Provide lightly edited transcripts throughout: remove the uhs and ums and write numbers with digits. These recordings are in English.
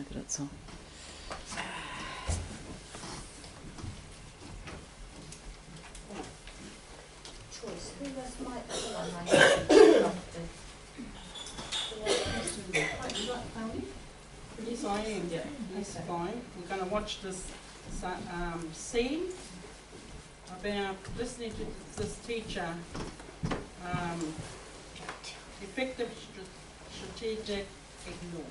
get it so. Choice. Who was my Yes, I am. Yeah, that's fine. We're going to watch this scene about listening to this teacher. Effective strategic ignore.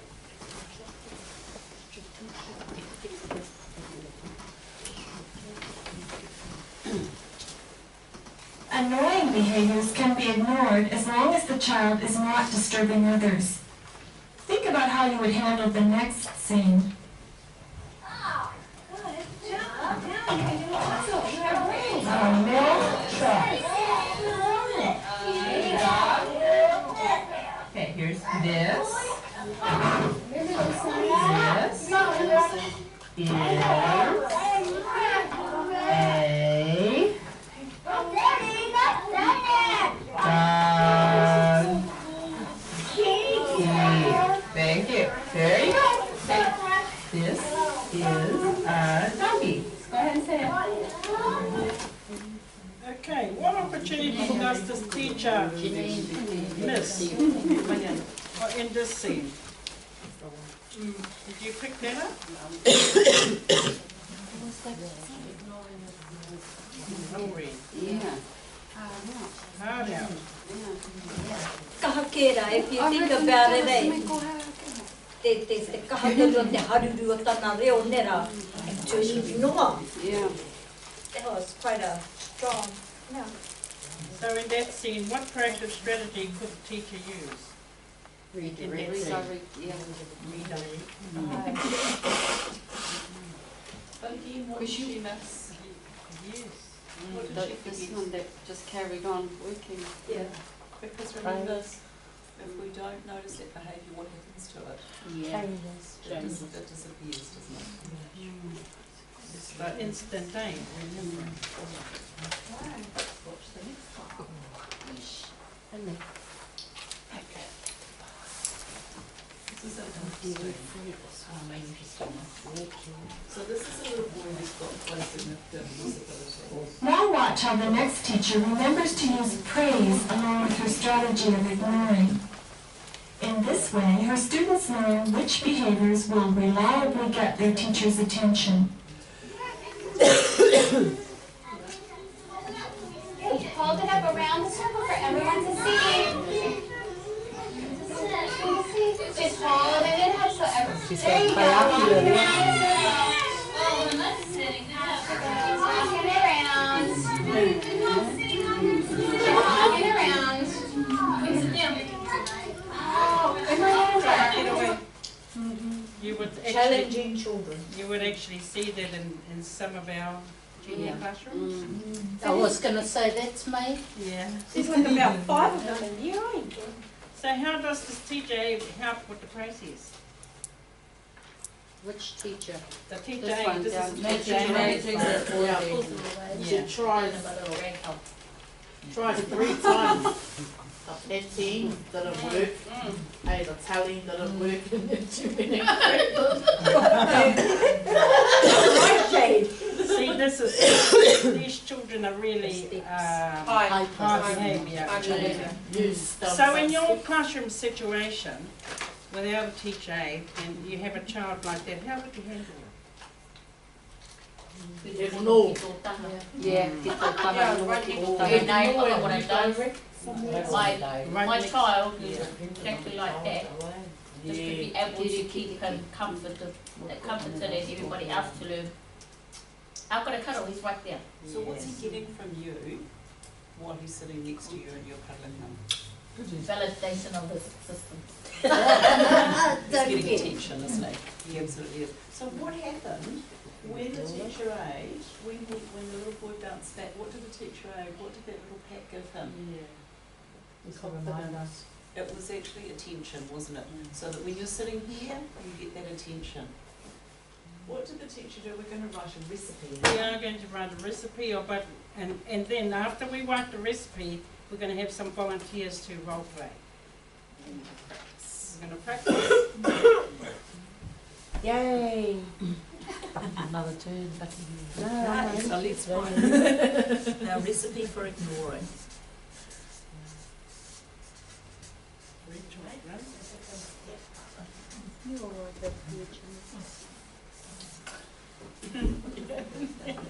Annoying behaviors can be ignored as long as the child is not disturbing others. Think about how you would handle the next scene. Milk truck. Okay, here's this. This Thank you. There you go. This is a doggy. Go ahead and say it. Okay, what opportunity does this teacher miss in this scene? Did you pick that up? Hungry. Yeah. Hard out. Kahakera, if you think about it, te kahakera te haruru o tana reo nera, to ignore. Yeah. That was quite a strong, no. So in that scene, what proactive strategy could the teacher use? Redirect. Yeah. Redirect. But again, what did she miss? Yes. What did she This forget? one that just carried on working. Yeah, because remember, if we don't notice that behaviour, what happens to it? Yeah. It disappears, doesn't it? It's the instant aim, remember. Watch the next one. This is interesting. So this is a little boy who's got quite significant disability. Now watch how the next teacher remembers to use praise along with her strategy of ignoring. In this way, her students learn which behaviors will reliably get their teacher's attention. Hold it up around the circle for everyone to see. Just hold it up so everyone. There you go. Walking around. Walking around. You would actually, Challenging children. you would actually see that in some of our junior classrooms. I was going to say that's me. Yeah. There's like about 5 of them in year 8. So how does this teacher help with the process? Which teacher? The teacher This aid, one this down. is Teacher teacher aid. She Yeah. tries 3 times. The petting didn't work. Hey, the telling didn't work. And then too many See, this is, these children are really high behaviour children. So in your classroom situation, without a teacher aid, and you have a child like that, how would you handle it? Ignore. Yeah. My child is exactly like that. Just to be able to keep him comforted and everybody else to learn. I've got a cuddle, he's right there. So what's he getting from you while he's sitting next to you and you're cuddling him? Validation of the system. He's getting attention, isn't he? He absolutely is. So what happened when the teacher aid, when the little boy bounced back, what did the teacher aid, what did that little pat give him? Confidence. It was actually attention, wasn't it? So that when you're sitting here, you get that attention. What did the teacher do? We're going to write a recipe. We are going to write a recipe, and then after we write the recipe, we're going to have some volunteers to role play. We're going to practice. Yay! Another turn, but Right, so let's find our recipe for ignoring.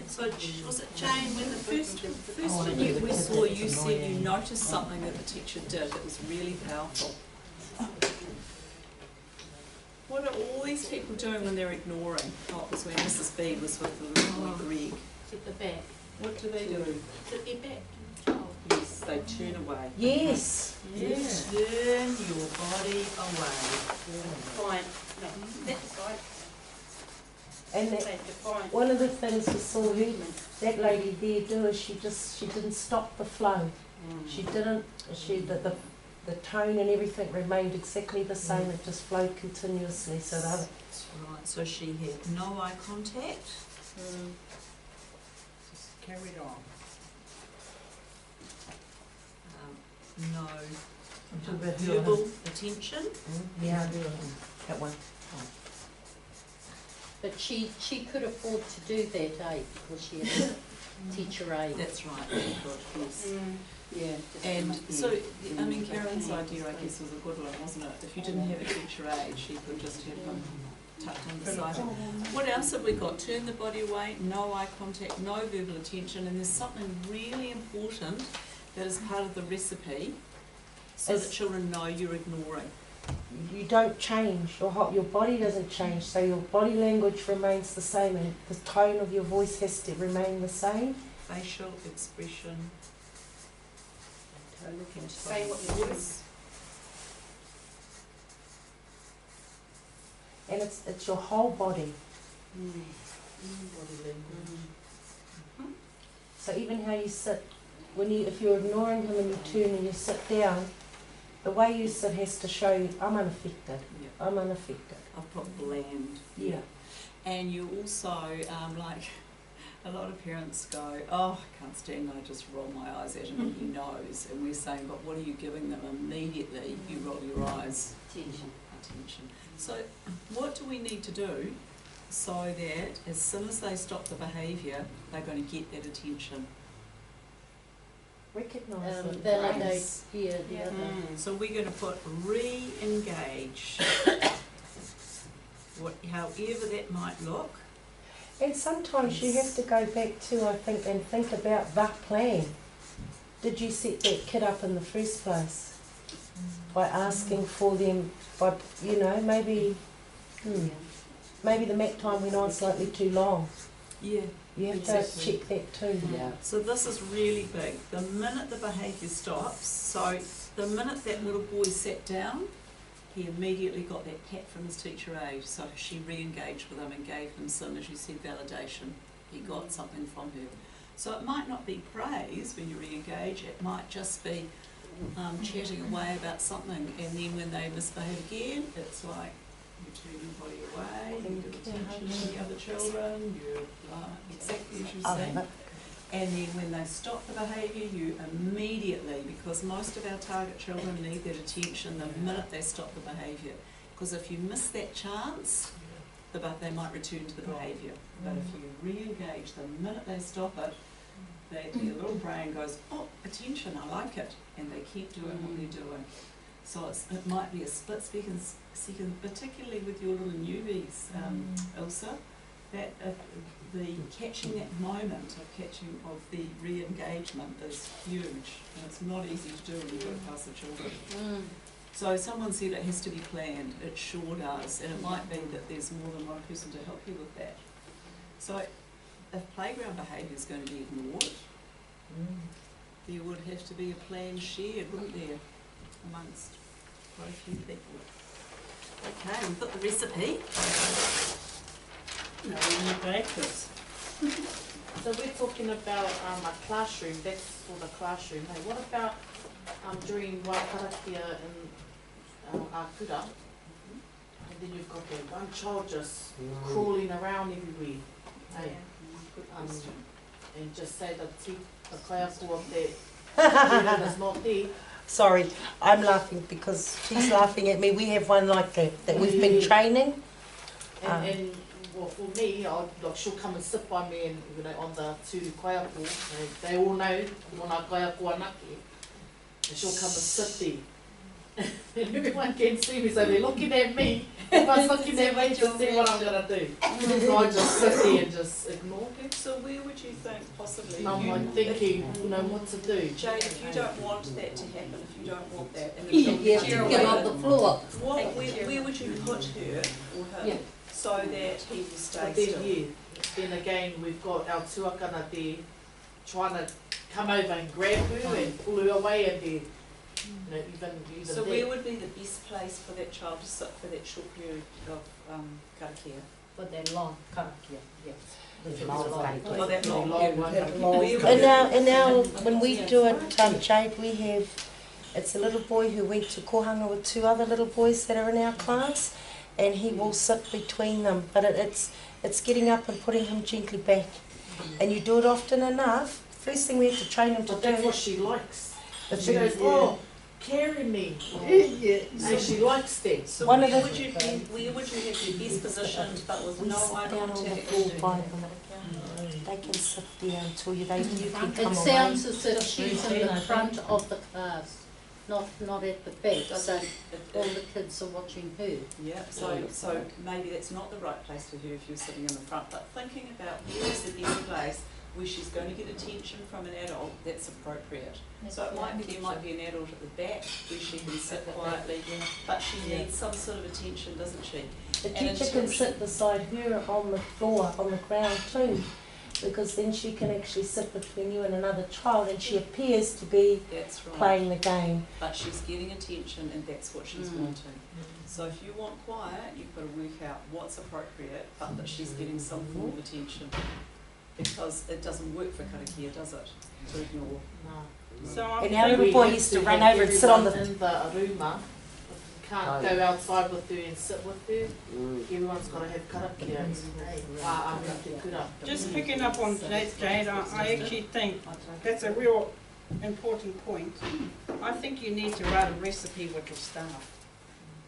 So was it Jane, when the first vignette we saw, you said you noticed something that the teacher did that was really powerful. What are all these people doing when they're ignoring? Oh, it was when Mrs. B was with the little boy Greg. At the back. What do they do? Sit their back. Yes, they turn away. yes. Yes, turn your body away. Fine. No, that's right. And that, That's fine. one of the things we saw her, that lady there do is she didn't stop the flow. She didn't. The tone and everything remained exactly the same. It just flowed continuously. So the other, That's right. So she had no eye contact. Just carried on. No verbal attention. yeah, that one. But she could afford to do that, because she had a teacher aide. That's right. Good, yes. Yeah. And so, I mean, Karen's idea, I guess, was a good one, wasn't it? If you didn't have a teacher aide, she could just have them tucked on the side. What else have we got? Turn the body away, no eye contact, no verbal attention, and there's something really important that is part of the recipe so that children know you're ignoring. You don't change. Your body doesn't change. So your body language remains the same, and the tone of your voice has to remain the same. Facial expression. Say what you Voice. And it's your whole body. Body language. So even how you sit, if you're ignoring him and you turn and you sit down, the way you sit has to show you, I'm unaffected. Yeah. I'm unaffected. I've put bland. Yeah. And you also, like, a lot of parents go, oh, I can't stand it, I just roll my eyes at him and he knows. And we're saying, but what are you giving them? Immediately you roll your eyes. Attention. So what do we need to do so that as soon as they stop the behaviour, they're going to get that attention? Recognise it. Validate here, the other. So we're going to put re-engage, however that might look. And sometimes you have to go back to, I think, and think about the plan. Did you set that kid up in the first place? By asking for them, by, maybe the MAC time went on slightly too long. Yeah. You have to check that too. Yeah. So this is really big. The minute the behaviour stops, so the minute that little boy sat down, he immediately got that pat from his teacher aide. So she re-engaged with him and gave him some, as you said, validation. He got something from her. So it might not be praise when you re-engage, it might just be chatting away about something, and then when they misbehave again, it's like you turn your body away, you give attention to the other children, you exactly as you say. And then when they stop the behaviour, you immediately, because most of our target children need that attention the minute they stop the behaviour. Because if you miss that chance, they might return to the behaviour. But if you re-engage the minute they stop it, their little brain goes, oh, attention, I like it, and they keep doing what they're doing. So it might be a split second, particularly with your little newbies, Ilsa, that the catching that moment of the re-engagement is huge, and it's not easy to do when you've got a class of children. So someone said it has to be planned. It sure does, and it might be that there's more than one person to help you with that. So if playground behaviour is going to be ignored, there would have to be a plan shared, wouldn't there, amongst quite a few people. Okay, we've got the recipe. No, we need breakfast. So we're talking about a classroom, that's for the classroom. Hey, what about during Waikarakia in Akura? And then you've got that one child just crawling around everywhere. Hey, and just say that the kaiako of that student is not there. Sorry, I'm laughing because she's laughing at me. We have one like that we've been training. And well, for me, like she'll come and sit by me and on the tūru kaiako. They all know mona kaiako anake. And she'll come and sit there. And everyone can see me, so they're looking at me. Everyone's looking at me to see what I'm going to do. So I just sit there and just ignore them. So where would you think possibly? And I'm like thinking, what to do. Jade, if you don't want that to happen, if you don't want that, and You have to get on the floor. where would you put her or him so that he will stay But still? then again, we've got our tuakana there trying to come over and grab her and pull her away, and then even So there. where would be the best place for that child to sit for that short period of karakia? For that long karakia, yes. For that long In our when we do it, Jade, we have, it's a little boy who went to kohanga with 2 other little boys that are in our class, and he will sit between them, but it's getting up and putting him gently back. And you do it often enough, first thing we have to train him to But do. that's what she likes. But She goes, oh, carry me. So she likes that. So One where of the- would you have your best positioned but with we no sit eye down on the contact? floor by them. They can sit there until you can come It away. sounds as if she's in the front of the class, not at the back, so all the kids are watching her. Yeah, so maybe that's not the right place for her if you're sitting in the front, but thinking about where is the best place where she's going to get attention from an adult that's appropriate. So it might be there might be an adult at the back where she can sit quietly, but she needs some sort of attention, doesn't she? The And teacher can sit beside her on the floor, on the ground too, because then she can actually sit between you and another child, and she appears to be That's right. playing the game. But she's getting attention and that's what she's wanting. So if you want quiet, you've got to work out what's appropriate, but that she's getting some form of attention. Because it doesn't work for karakia, does it? To ignore. No. So And our little boy used to run over and sit on the... in the aruma. Can't go outside with her and sit with her. Everyone's got to have karakia. just picking up on Jade, I actually think that's a real important point. I think you need to write a recipe with your staff.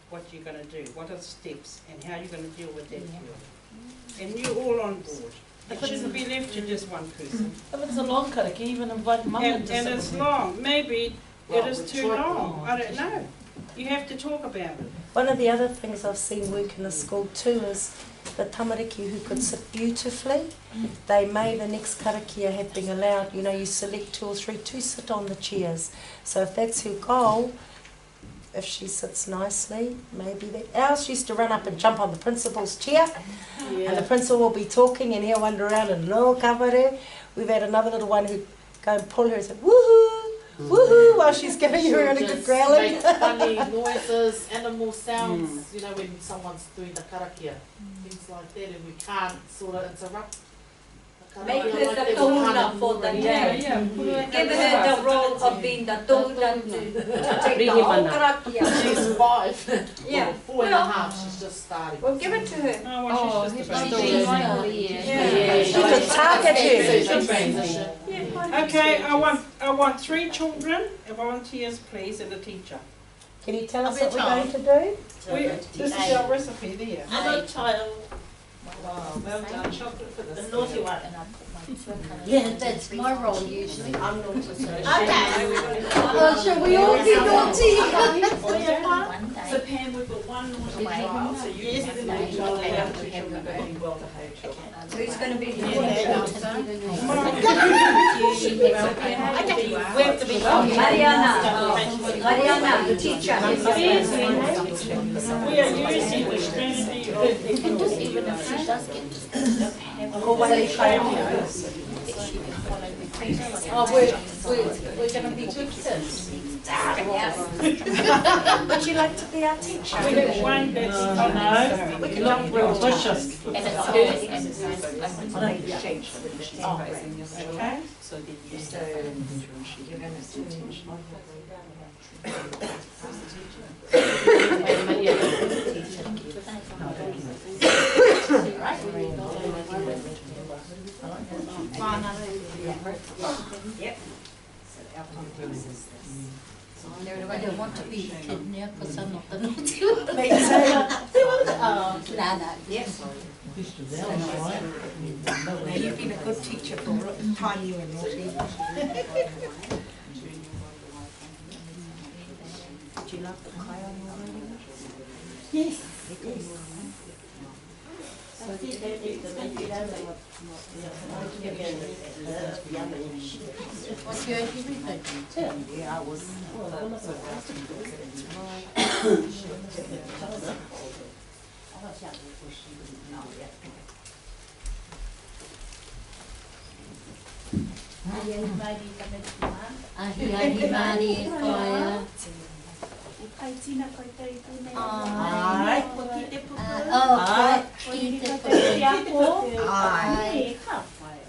What you're going to do, what are the steps, and how you're going to deal with that girl. And you're all on board. It shouldn't be left to just one person. If it's a long karakia, even invite mum And to sit it's with long. Maybe Well, it is we too tried long. long. I don't know. You have to talk about it. One of the other things I've seen work in the school too is the tamariki who could sit beautifully. They may the next karakia have been allowed, you select 2 or 3 to sit on the chairs. So if that's her goal, if she sits nicely, maybe that. Ours used to run up and jump on the principal's chair, and the principal will be talking and he'll wander around and no kavare. We've had another little one who go and pull her and say woohoo, woohoo, while she's giving her a good growling. Make funny noises, animal sounds, when someone's doing the karakia, things like that, and we can't sort of interrupt. Make her the tuna for the day. Give her the role of being the tuna to take the whole karakia. She's 5. Yeah. 4.5. She's just starting. Well, give it to her. Oh, she's just about She could target her. Transition. Okay, I want 3 children, volunteers please, and a teacher. Can you tell us what we're going to do? This is our recipe there. another child, Wow, well done. Chocolate for the this. naughty one. Yeah, that's my role usually. I'm not Well, shall we all be naughty? So Pam, we've got one naughty child, so you have the naughty child and the other 2 children are being well-behaved children. Who's going to be the We have to be Mariana, the teacher. We are using the strategy of Even if she does get to always trying. Oh, we're going to be good kids. Would you like to be our teacher? we have one that's We can jump real delicious. and it's hers and it's hers. Change when she's facing this way. Okay. So then you stay and she can have attention. Yep. I don't want to be a kid now because I'm not the naughty one. Me too. Yes. Now, you've been a good teacher for the time you were naughty. Did you love the kai on your wedding? Yes. What year did you read? Yeah, I was. Ahi mari e whaia. Ai tina koe tei tūnei. Ai. Ko ki te pupu. Oh, Ai. ko i te Ko te ako. Ai. E ka whai.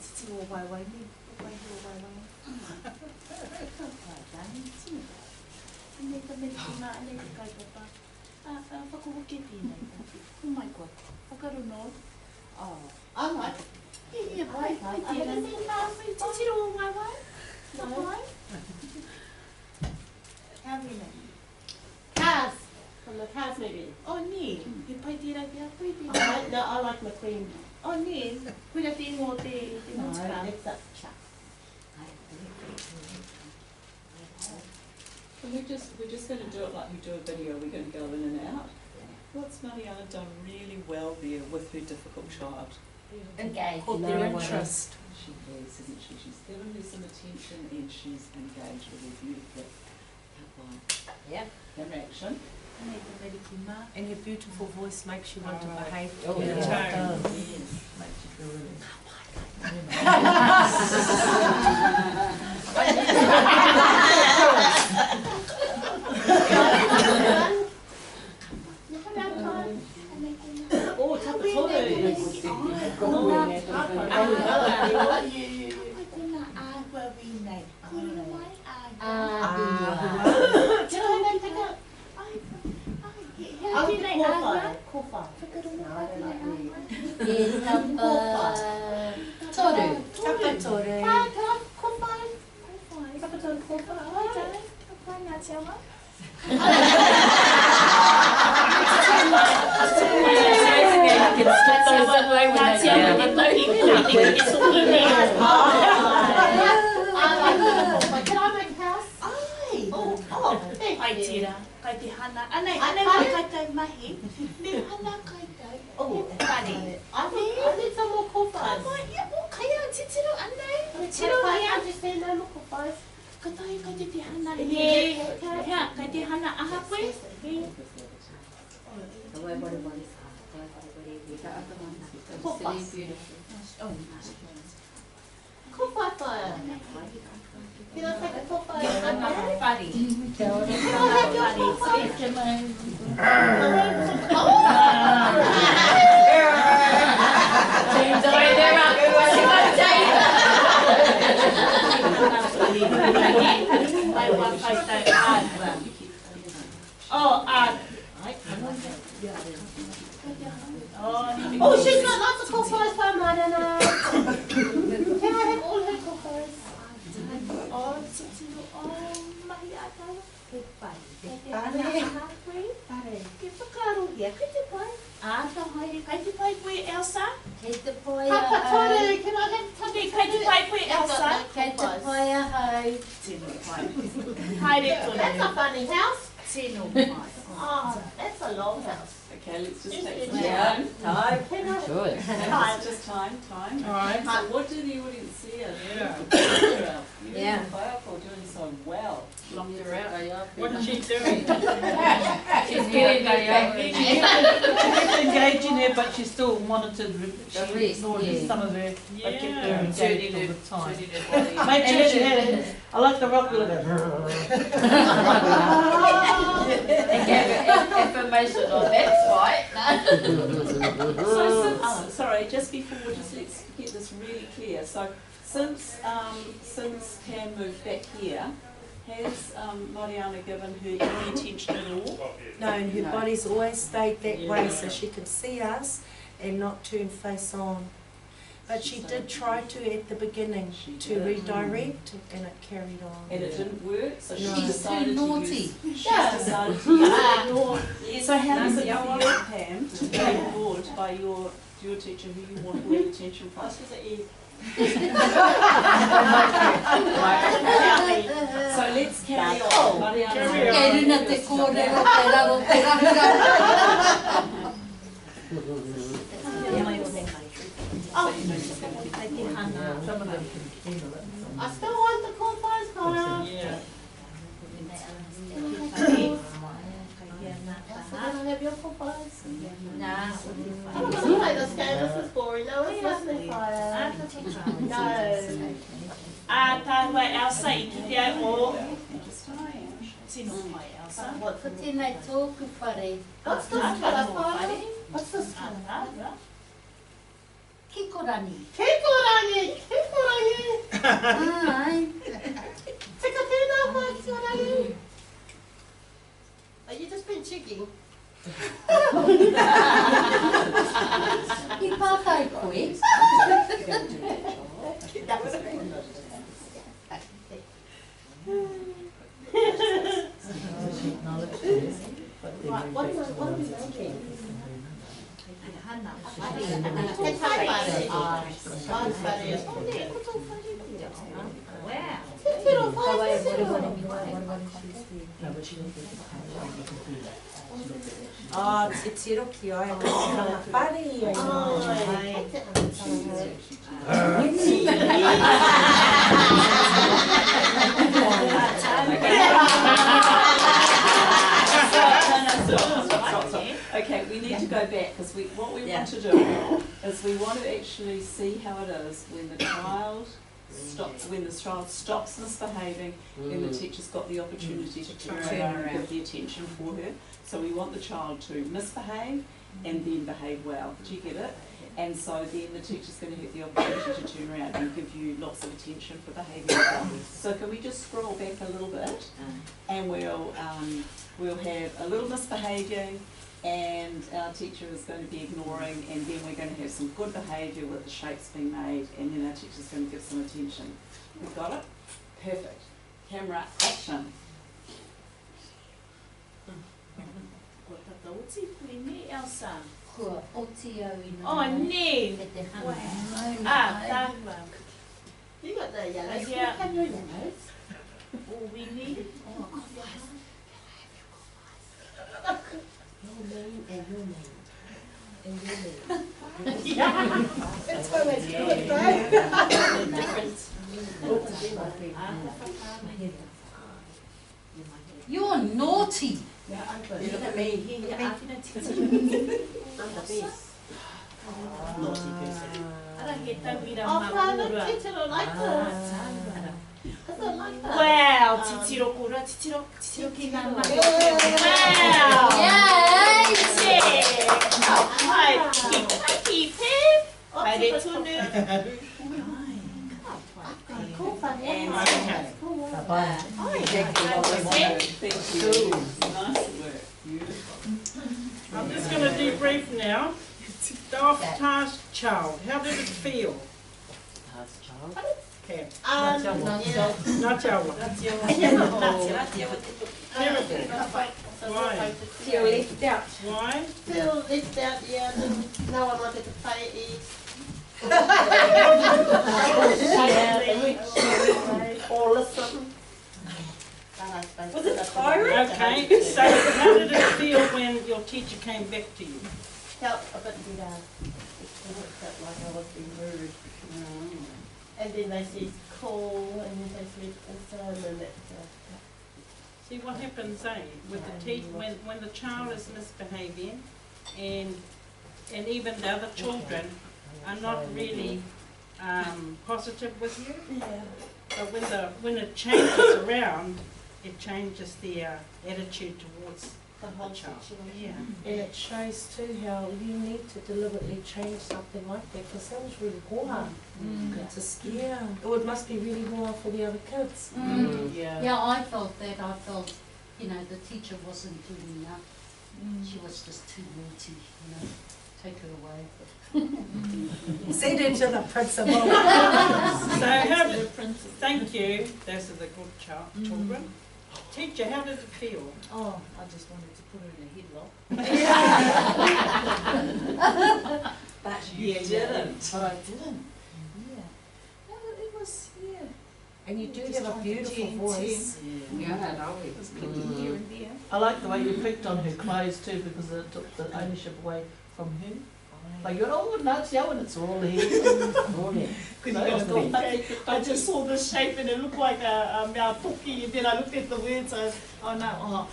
Titi o wai wai ni. Wai o wai wai. Ka whai tani tina. Ane ka me tina, ane ka kai papa. Whakahoke tina. Oh my god. Whakaru no. Oh. Angai. Ia wai. Ai tina. Titi o wai wai. Ka wai. How many? Cars. From the cars maybe. Oh, ni. He pai tira kia pai tira. No, I like McQueen. Oh, ni. Pura te ngō te ngōtara. That's up. And we're just going to do it like we do a video. We're going to go in and out. What's Mariana done really well there with her difficult child? Engaged. Caught their interest. She has, isn't she? She's given her some attention and she's engaged with her beautifully. Yeah. Interaction. And your beautiful voice makes you want to behave. Oh, Yeah. yeah. It does. Yes. Makes you feel really. Oh, tapatore. Ai tira, kai te hana. Anei kai tai mahi. Me hana kai tai. Oh, pari. I need some more kōwhais. Mai, ia o kaya titiro anei. Tiro I ia. understand no more kōwhais. Ka tai kai te hana. Hea, kai te hana aha koe. Kōwhai. Can I take a kōwhai? Buddy. Can I have your kōwhai? Oh, she's got lots of kōwhais for Marana. Can I have all her kōwhais? Oh, titiro, oh, mahi atara. Ke pai. Kai te hana aha koe. Ke whakaro hea, kai te pai. Ata haere, kai te pai koe, Elsa. Tapatore, can I have tapatore? Kai te pai koe, Elsa. Tino pai. Haere tōne. That's a funny house. Tino pai. Oh, that's a long house. Okay, let's just take It's some time. time. Can I? Good. It's just time. All right. So what do the audience see? Yeah. Yeah. Powerful, doing so well. Locked her out. What is she doing? She's getting She kept engaging her, but she still monitored. She rest, ignored yeah. some of her. I kept her Yeah. engaged all the time. Turning her body. Made sure she had it. I like the rock with it. and gave her information on that's right. So since, sorry, just before, just let's get this really clear. So since Tam moved back here, has Mariana given her any attention at all? No, and her body's always stayed that way so she can see us and not turn face on. But she did try to at the beginning to redirect, and it carried on. And it didn't work, so she No. decided She's too to naughty. use. She decided to use ignore. So how does it feel, Pam, to be ignored by your teacher who you want all the attention from? So let's carry on. Carry on. Keruna te kōrero te raro te ranga. I still want the cool pies, Connor. Yeah. I don't have your cool pies. Nah. I don't want to play this game. This is boring. No one's listening, fire. No. Tāua Elsa I ki te au o. Tino mai Elsa. Ko tēnei tōku whare. What's this colour, fire? What's this colour? Kikorani. Kikorangi! Kikorangi! Ai. Tika tēnā, fire, kikorangi! Are you just been checking? I pātai koe. That was great. Right, what are we making? It's hard Wow. Titiro, fire, titiro. Oh, te tiro ki ai, ka whare ai. Okay, we need to go back because what we want to do is we want to actually see how it is when the child stops misbehaving, then the teacher's got the opportunity to turn around and give the attention for her. So we want the child to misbehave and then behave well. Do you get it? And so then the teacher's going to have the opportunity to turn around and give you lots of attention for behaving well. So can we just scroll back a little bit, and we'll have a little misbehaving, and our teacher is going to be ignoring, and then we're going to have some good behaviour with the shapes being made, and then our teacher's going to give some attention. We got it? Perfect. Camera action. Ko tata uti pui ne Elsa. Kua oti au ina. Oh, ne. Me te hana. Tāua. You got the yellows. Yeah. Have your yellows. Oh, we need it. Your name and your name. And your name. That's what it's good, You're naughty. Yeah, I'm good. You look at me. I'm the best. Naughty person. Ara he tauira Oh, Prana, mapura. Titiro like this. I don't like that. Wow, titiro kura, titiro ki ngā maki. Yeah. Wow. Yay! Yeah. Hai, ki Pam. Hai re tunu. Cool fun, yeah. Bye. Exactly what we wanted. Thank you. Nice work. Beautiful. I'm just going to debrief now. Staff task child, how did it feel? Task child. Pam. Yeah. Not your one. Terrible. Why? Feel left out. Why? Feel left out, yeah. No one wanted to play it. Or listen. Was it tiring? Okay, so how did it feel when your teacher came back to you? Felt a bit felt like I was being rude. And then they said cool, and then they said awesome, and that. See what happens, with the when the child is misbehaving, and even the other children are not really positive with you. Yeah. But when it changes around, it changes their attitude towards The whole child. situation. Yeah. And it shows too how you need to deliberately change something like that, because that was really hard. It's a scare. Oh, it must be really hard for the other kids. Yeah. Yeah, I felt that. I felt, the teacher wasn't doing enough. She was just too naughty, to Take it away. Send it to the principal. So thank you. Those are the good children. Teacher, how does it feel? Oh, I just wanted to put her in a headlock. But you didn't. But I didn't. Yeah. No, it was, yeah. And you do Just have a trying to beautiful tune voice. Yeah, no, it was Here and there. I like the way you picked on her clothes too, because it took the ownership away from her. Like you're all nuts, yeah, when it's all here. I just saw the shape and it looked like a mautoki, and then I looked at the words and I'm a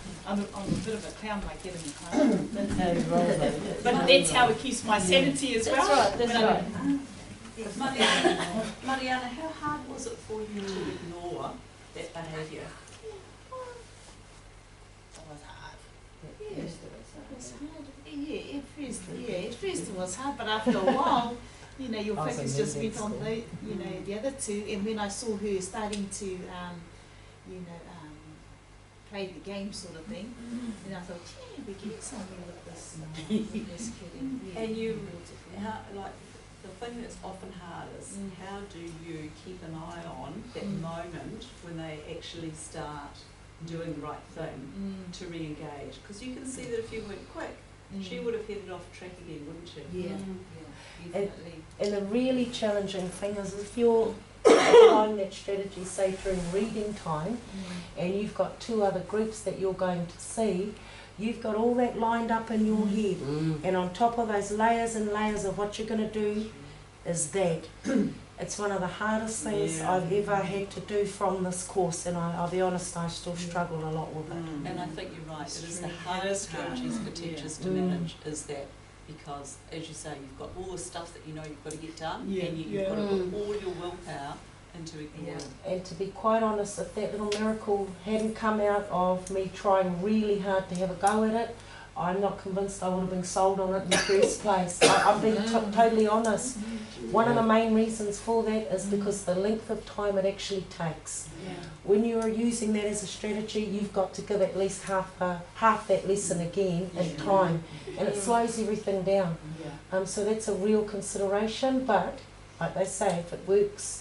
bit of a clown like that in the class. But that's how it keeps my sanity as well. That's right. Mariana, how hard was it for you to ignore that behaviour? It was hard. Yeah, it was hard. Yeah, at first it was hard, but after a while, you know, your focus just went on the, you know, the other two. And when I saw her starting to, play the game sort of thing, then I thought, yeah, we're getting somewhere with this kid. And you, like, the thing that's often hard is how do you keep an eye on that moment when they actually start doing the right thing to re-engage? Because you can see that if you went quick, she would have headed off track again, wouldn't she? Yeah, definitely. And the really challenging thing is if you're applying that strategy, say during reading time, and you've got two other groups that you're going to see, you've got all that lined up in your head. And on top of those layers and layers of what you're going to do is that. It's one of the hardest things I've ever had to do from this course, and I'll be honest, I still struggle a lot with it. And I think you're right, it is the hardest strategies for teachers to manage, is that because, as you say, you've got all the stuff that you know you've got to get done, and you've got to put all your willpower into ignoring. And to be quite honest, if that little miracle hadn't come out of me trying really hard to have a go at it, I'm not convinced I would have been sold on it in the first place. I'm being totally honest. One of the main reasons for that is because the length of time it actually takes. When you are using that as a strategy, you've got to give at least half that lesson again in time, and it slows everything down. So that's a real consideration, but like they say, if it works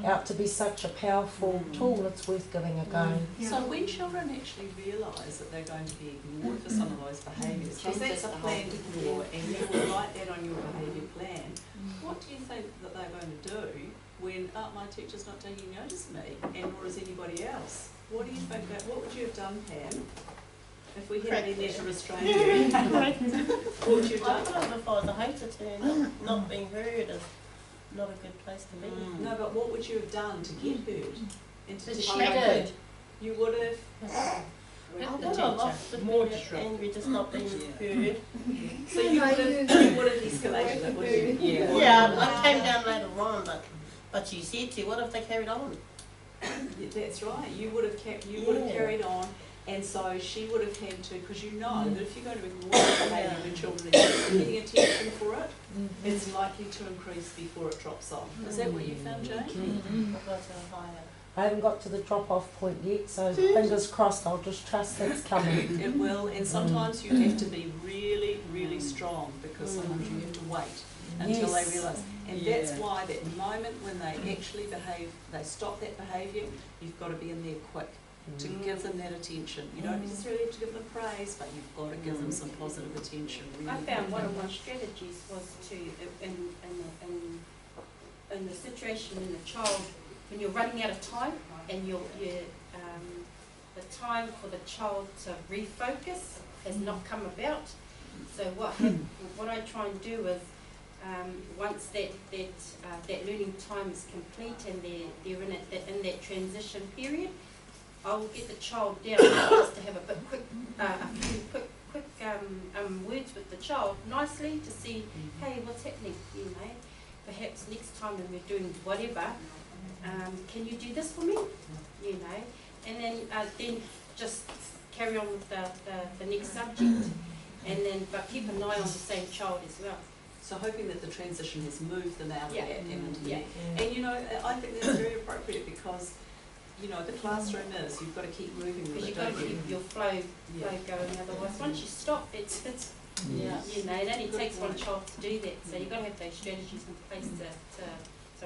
out to be such a powerful tool, it's worth giving a go. So when children actually realise that they're going to be ignored for some of those behaviours, because that's a planned ignore and you will write that on your behaviour plan, what do you think that they're going to do when my teacher's not taking notice of me, and nor is anybody else? What do you think that, what would you have done, Pam, if we hadn't been there to restrain you? What would you have done? I don't know if I was a hater to not being heard is not a good place to be. No, but what would you have done to get heard? And to She did. You would have. I would have lost the more angry just not being heard. So you would have escalated it, wouldn't you? Yeah, I came down later on, but you said to. What if they carried on? That's right. You would have carried on, and so she would have had to, because you know that if you're going to ignore the behaviour of your children and you're getting attention for it, it's likely to increase before it drops off. Is that what you found, Jane? I haven't got to the drop-off point yet, so fingers crossed, I'll just trust that's coming. It will, and sometimes you have to be really, really strong, because sometimes you have to wait until they realise. And that's why that moment when they actually behave, they stop that behaviour, you've got to be in there quick to give them that attention. You don't necessarily have to give them praise, but you've got to give them some positive attention. Really I found one of my strategies was to, in the situation in the child, when you're running out of time and the time for the child to refocus has not come about. So what I try and do is once that learning time is complete and they're in that transition period, I will get the child down just to have a few quick words with the child nicely to see, hey, what's happening, you know. Perhaps next time when we're doing whatever, can you do this for me, you know, and then just carry on with the next subject, and then but keep an eye on the same child as well. So hoping that the transition has moved them out of that and into that. And you know, I think that's very appropriate because, you know, the classroom you've got to keep moving with it, Because you've got to keep your flow going, otherwise once you stop, it's Yeah. You know, it only takes one child to do that, so you've got to have those strategies in place to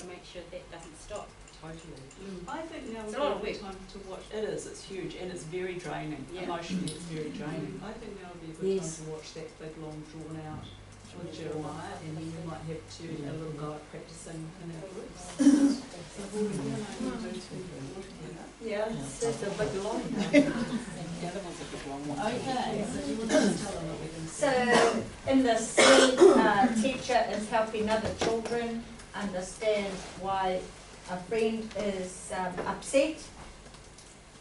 make sure that doesn't stop. Totally. I think now It's would a lot of be a good work. time to watch. It is, it's huge and it's very draining. Yeah. Emotionally it's very draining. I think now would be a good Yes. time to watch that big long drawn out with Jeremiah, and then we might have a little go at practicing in our groups. Yeah, that's a big long one. The other one's a big long one. Okay, so do you want to just tell them what we can see? So in the scene, teacher is helping other children understand why a friend is upset,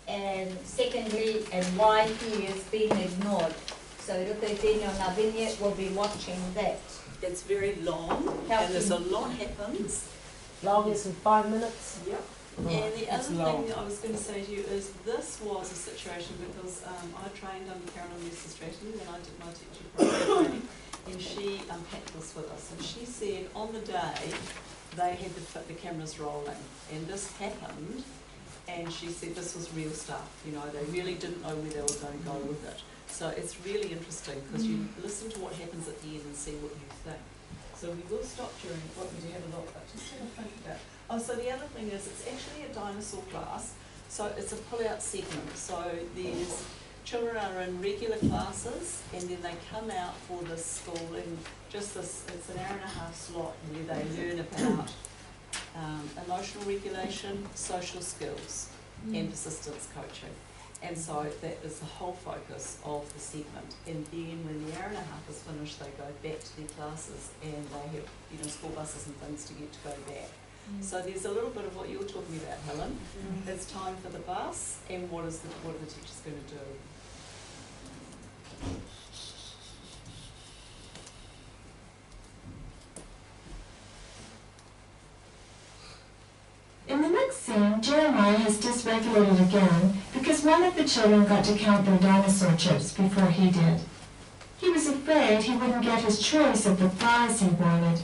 and secondly, and why he is being ignored. So Rupeitini on our vignette will be watching that. It's very long, and there's a lot happens. Long as in 5 minutes? Yep. Right. And the other thing that I was going to say to you is this was a situation because I trained under Carolyn Lester Stratton when I did my teacher program training, and she unpacked this with us, and she said on the day they had the cameras rolling, and this happened, and she said this was real stuff, you know, they really didn't know where they were going to go with it. So it's really interesting because you listen to what happens at the end and see what you think. So we will stop during what we do have a look, but just have a think about. Oh, so the other thing is it's actually a dinosaur class, so it's a pull-out segment. So there's children are in regular classes and then they come out for this schooling, just this, it's an hour and a half slot where they learn about emotional regulation, social skills and persistence coaching. And so that is the whole focus of the segment. And then when the hour and a half is finished, they go back to their classes and they have, you know, school buses and things to get to go back. So there's a little bit of what you're talking about, Helen. It's time for the bus, and what are the teachers going to do? In the next scene, Jeremiah has dysregulated again because one of the children got to count their dinosaur chips before he did. He was afraid he wouldn't get his choice of the prize he wanted.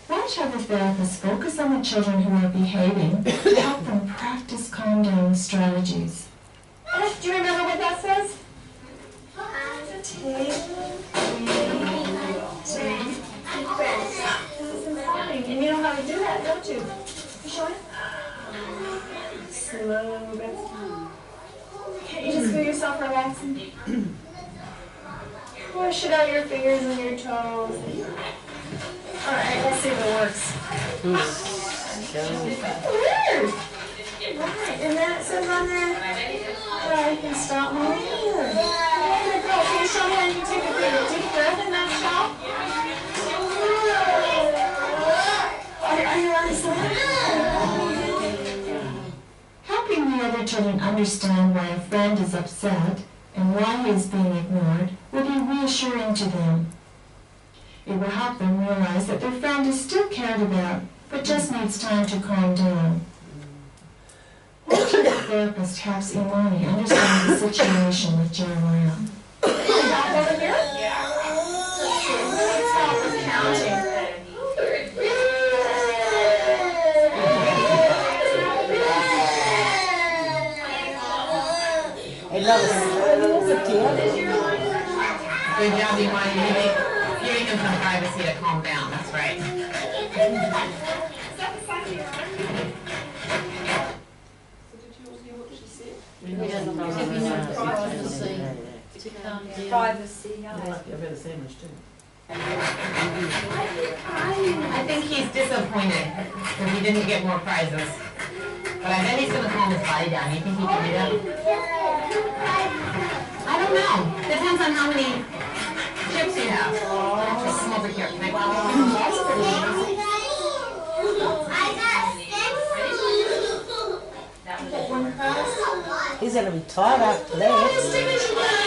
Watch how the therapist focus on the children who are behaving to help them practice calm down strategies. Do you remember what that says? Take 3, 2, deep breaths. This is happening, and you know how to do that, don't you? You sure? Slow breath. Can't you just feel yourself relaxing? Push it out your fingers and your toes. Alright, let's see if it works. Weird! Right, and then it says on there that I can stop moving. Good girl, can you show me how you take a big deep breath in that shot? Are you understanding? Helping the other children understand why a friend is upset and why he is being ignored will be reassuring to them. It will help them realize that their friend is still cared about, but just needs time to calm down. Watching the therapist helps Imani understand the situation with Jeremiah. Back over here? Yeah. Let's start with counting. I love it. Good job, Imani. Giving him some privacy to calm down, that's right. So did you all hear what she said? Privacy, I've got a sandwich too. I think he's disappointed that he didn't get more prizes. But I bet he's going to calm his body down. You think he can do that? I don't know. Depends on how many chips you have. Just come over here. Can I He's going to be tired after that.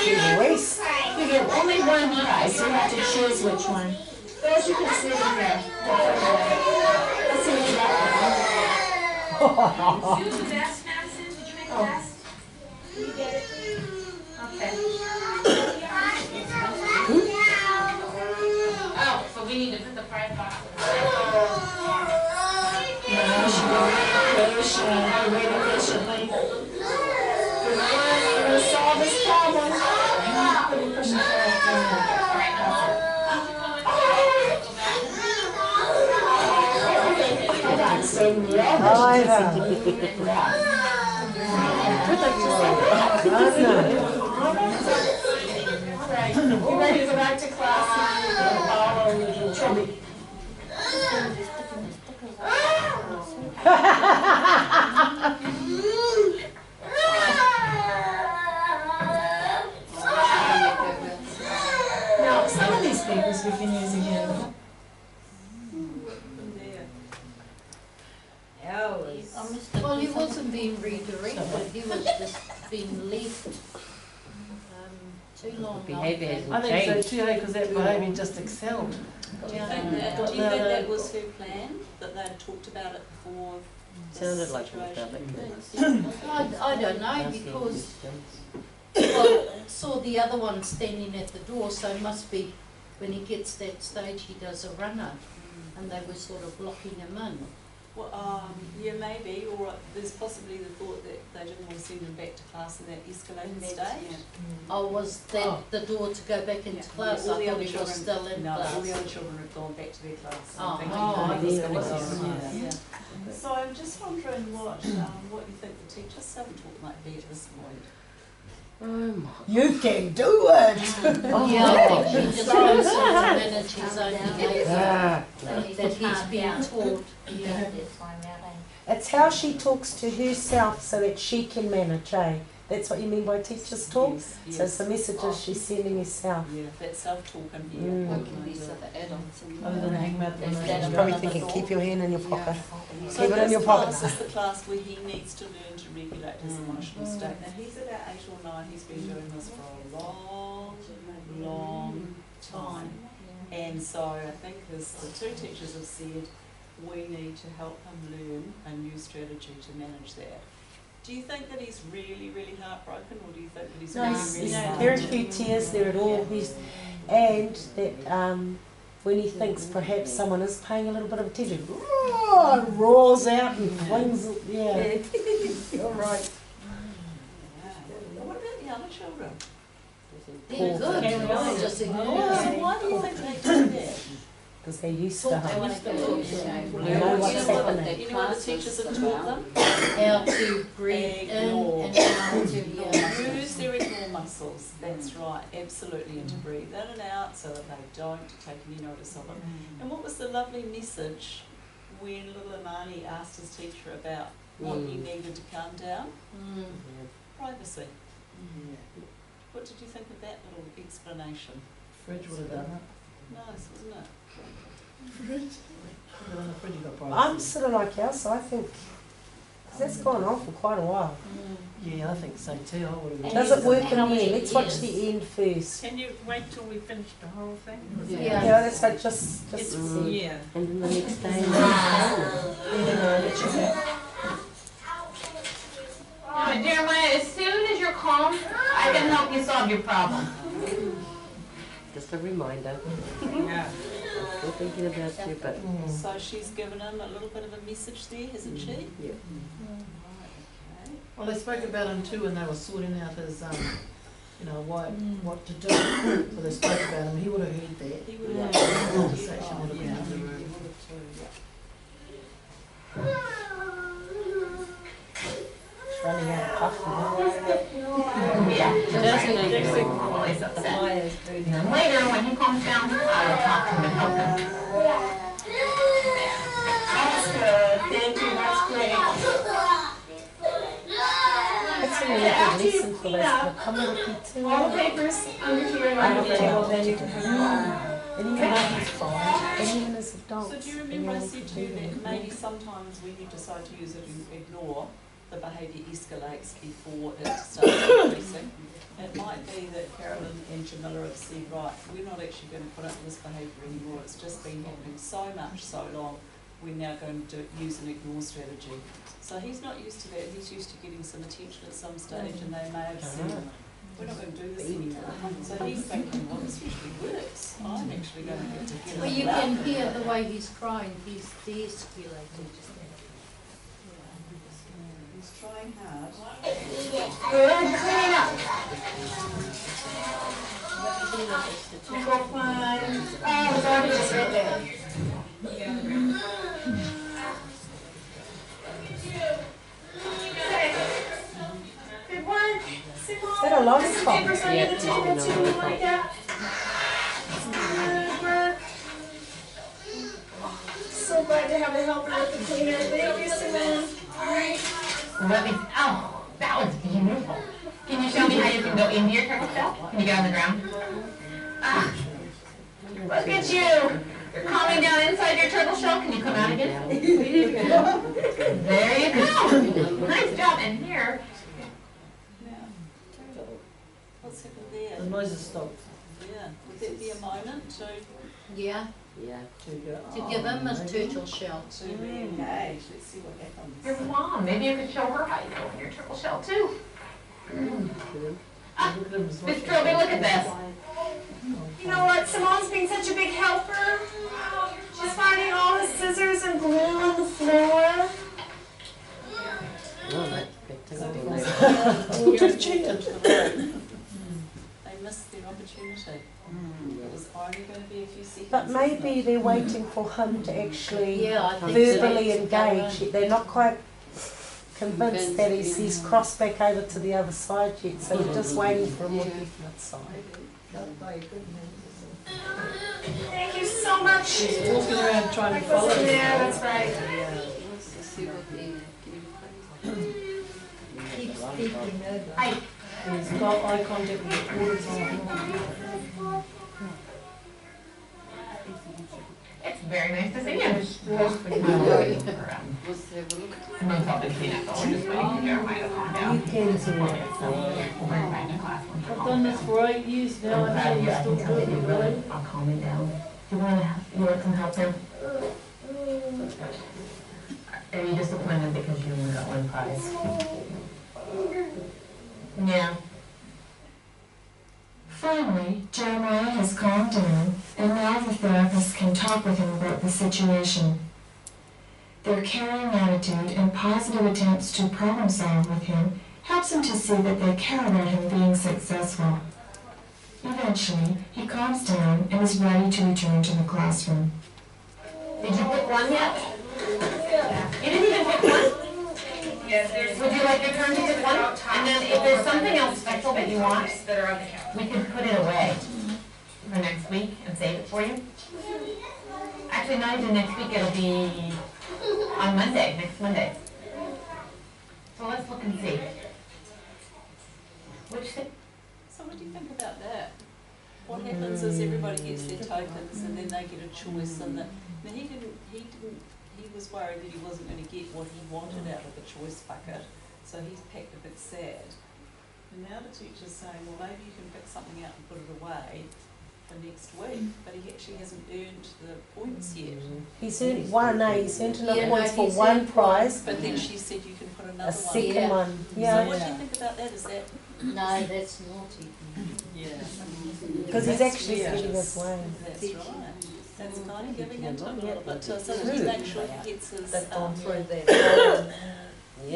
He's a race. You get only one prize, so you have to choose which one. First, you can sit in there. Let's see what you got. Did you do the best, Madison? Did you make the best? Did you get it? Okay. Oh, so we need to put the prize box. Waiting patiently. We're going to solve this problem. Let me push it forward. You ready to go back to class? Now, some of these papers we can use again. Well, he wasn't being redirected, he was just being left too long. Behaviour hasn't I think changed. so too, because that behaviour just excelled. Do you think that was her plan, that they'd talked about it before? Sounded like it was I don't know, because, well, saw the other one standing at the door, so it must be when he gets that stage, he does a runner, and they were sort of blocking him in. Well, yeah, maybe, or there's possibly the thought that they didn't want to send him back to class in that escalated stage. Oh, was that the door to go back into class? All I the thought other he was children, still in no, class. all the other children have gone back to their class. Oh, Yeah. So I'm just wondering what you think the teacher's self-talk might be at this point. You can do it! Yeah, I think he just wants to manage his own behaviour, that he's being taught. Yeah. It's how she talks to herself so that she can manage, eh? That's what you mean by teacher's talk? Yes, So it's the messages she's sending herself. Yeah, that self-talk in here. Other than hanging out the She's probably thinking, keep your hand in your pocket. So Keep it in your this pocket. class is the class where he needs to learn to regulate his emotional state. Now he's about 8 or 9, he's been doing this for a long time. And so I think as the two teachers have said, we need to help him learn a new strategy to manage that. Do you think that he's really, really heartbroken, or do you think that he's really sad? Very few tears there at all. And that when he thinks perhaps someone is paying a little bit of attention, roars out and flings it. Yeah. You're right. What about the other children? They're good, they're just ignored. So why do you think they do that? Because they're used to They him. want to go to They know what's happening. You know what the teachers have taught them? how to breathe in and how to Use their ignore muscles, that's right, absolutely, and to breathe in and out so that they don't take any notice of it. And what was the lovely message when little Imani asked his teacher about what he needed to calm down? Privacy. What did you think of that little explanation? Fridge would have done it. Nice, wasn't it? I'm sort of like us, I think. 'Cause that's gone on for quite a while. Yeah, I think so too. I would have. Does it work in the end? Let's watch the end first. Can you wait till we finish the whole thing? Yeah, that's like just Yeah. And then the next day. Jeremiah, as soon as you're calm, I can help you solve your problem. Just a reminder. Yeah. Still thinking about you, but. So she's given him a little bit of a message there, hasn't she? Yeah. Well, they spoke about him too when they were sorting out his, what to do. So they spoke about him. He would have heard that. He would have The conversation would have been in the room. Running out of puff now. And later, when he comes down, I will talk to him and help him. That's good. Thank you. That's great. It's a really good lesson for this. But come and repeat too. All the papers under here on the table, then you can have them. And even though he's fine, and even as adults. So do you remember I said to you that maybe sometimes when you decide to use it and ignore, the behaviour escalates before it starts increasing? It might be that Carolyn and Jamila have said, right, we're not actually going to put up with this behaviour anymore, it's just been happening so much, so long, we're now going to use an ignore strategy. So he's not used to that, he's used to getting some attention at some stage, and they may have said, we're not going to do this anymore. So he's thinking, well, this usually works, I'm actually going to get to get Well, you can hear the way he's crying, he's de-escalating. He's trying hard. Good, clean up. Go find, oh, the garbage is right there. So glad to have a helper with the cleaner. Thank you, Simone. Alright. Let me, oh, that was beautiful. Can you show me how you can go into your turtle shell? Can you get on the ground? Ah, look at you. You're calming down inside your turtle shell. Can you come out again? There you go. Nice job. And here. What's happened there? The noise has stopped. Yeah, would that be a moment to Yeah, to give him a turtle shell. re-engage? Let's see what happens. Your mom. Maybe you could show her how you go in your turtle shell too. Miss Trilby, look at this. You know what? Simone's being such a big helper. She's finding all the scissors and glue on the floor. They missed their opportunity. It was only going to be a few seconds. But maybe they're waiting for him to actually Yeah, I think verbally so. engage. They're not quite convinced that he's crossed back over to the other side yet, so they're just waiting for him on the other side. Thank you so much. She's walking around trying to follow him. Yeah, that's right. Keep speaking over. Hi. He's got eye contact with the all the time. It's very nice to see you. Simone's helping clean up, but we're just waiting for Jeremiah to calm down. You can see We'll bring him back to class when he I've calms done down. this for 8 years now. I Glad think you- I'm I still can tell that doing you it. really are calming down. You want some help there? Are you disappointed because you only got one prize? Yeah. Finally, Jeremiah has calmed down, and now the therapist can talk with him about the situation. Their caring attitude and positive attempts to problem solve with him helps him to see that they care about him being successful. Eventually, he calms down and is ready to return to the classroom. Did you pick one yet? You didn't even pick one? Would you like your turn to pick one? And then if there's something else special that you want, we can put it away for next week and save it for you. Actually, not even next week, it'll be on Monday, next Monday. So let's look and see. Which thing? So what do you think about that? What happens is everybody gets their tokens and then they get a choice and that, now he was worried that he wasn't going to get what he wanted out of the choice bucket, so he's packed a bit sad. And now the teacher's saying, well, maybe you can pick something out and put it away for next week, but he actually hasn't earned the points yet. He's earned one, he's earned enough Yeah, no, points for he's one earned prize, But then she said you can put another a one. second Yeah. one. So Yeah, what do you think about that? Is that? No, that's naughty. Yeah. because he's That's actually fair. getting his way. That's right. That's kind of giving into him a little bit too, so that he makes sure he gets his. They've gone through that.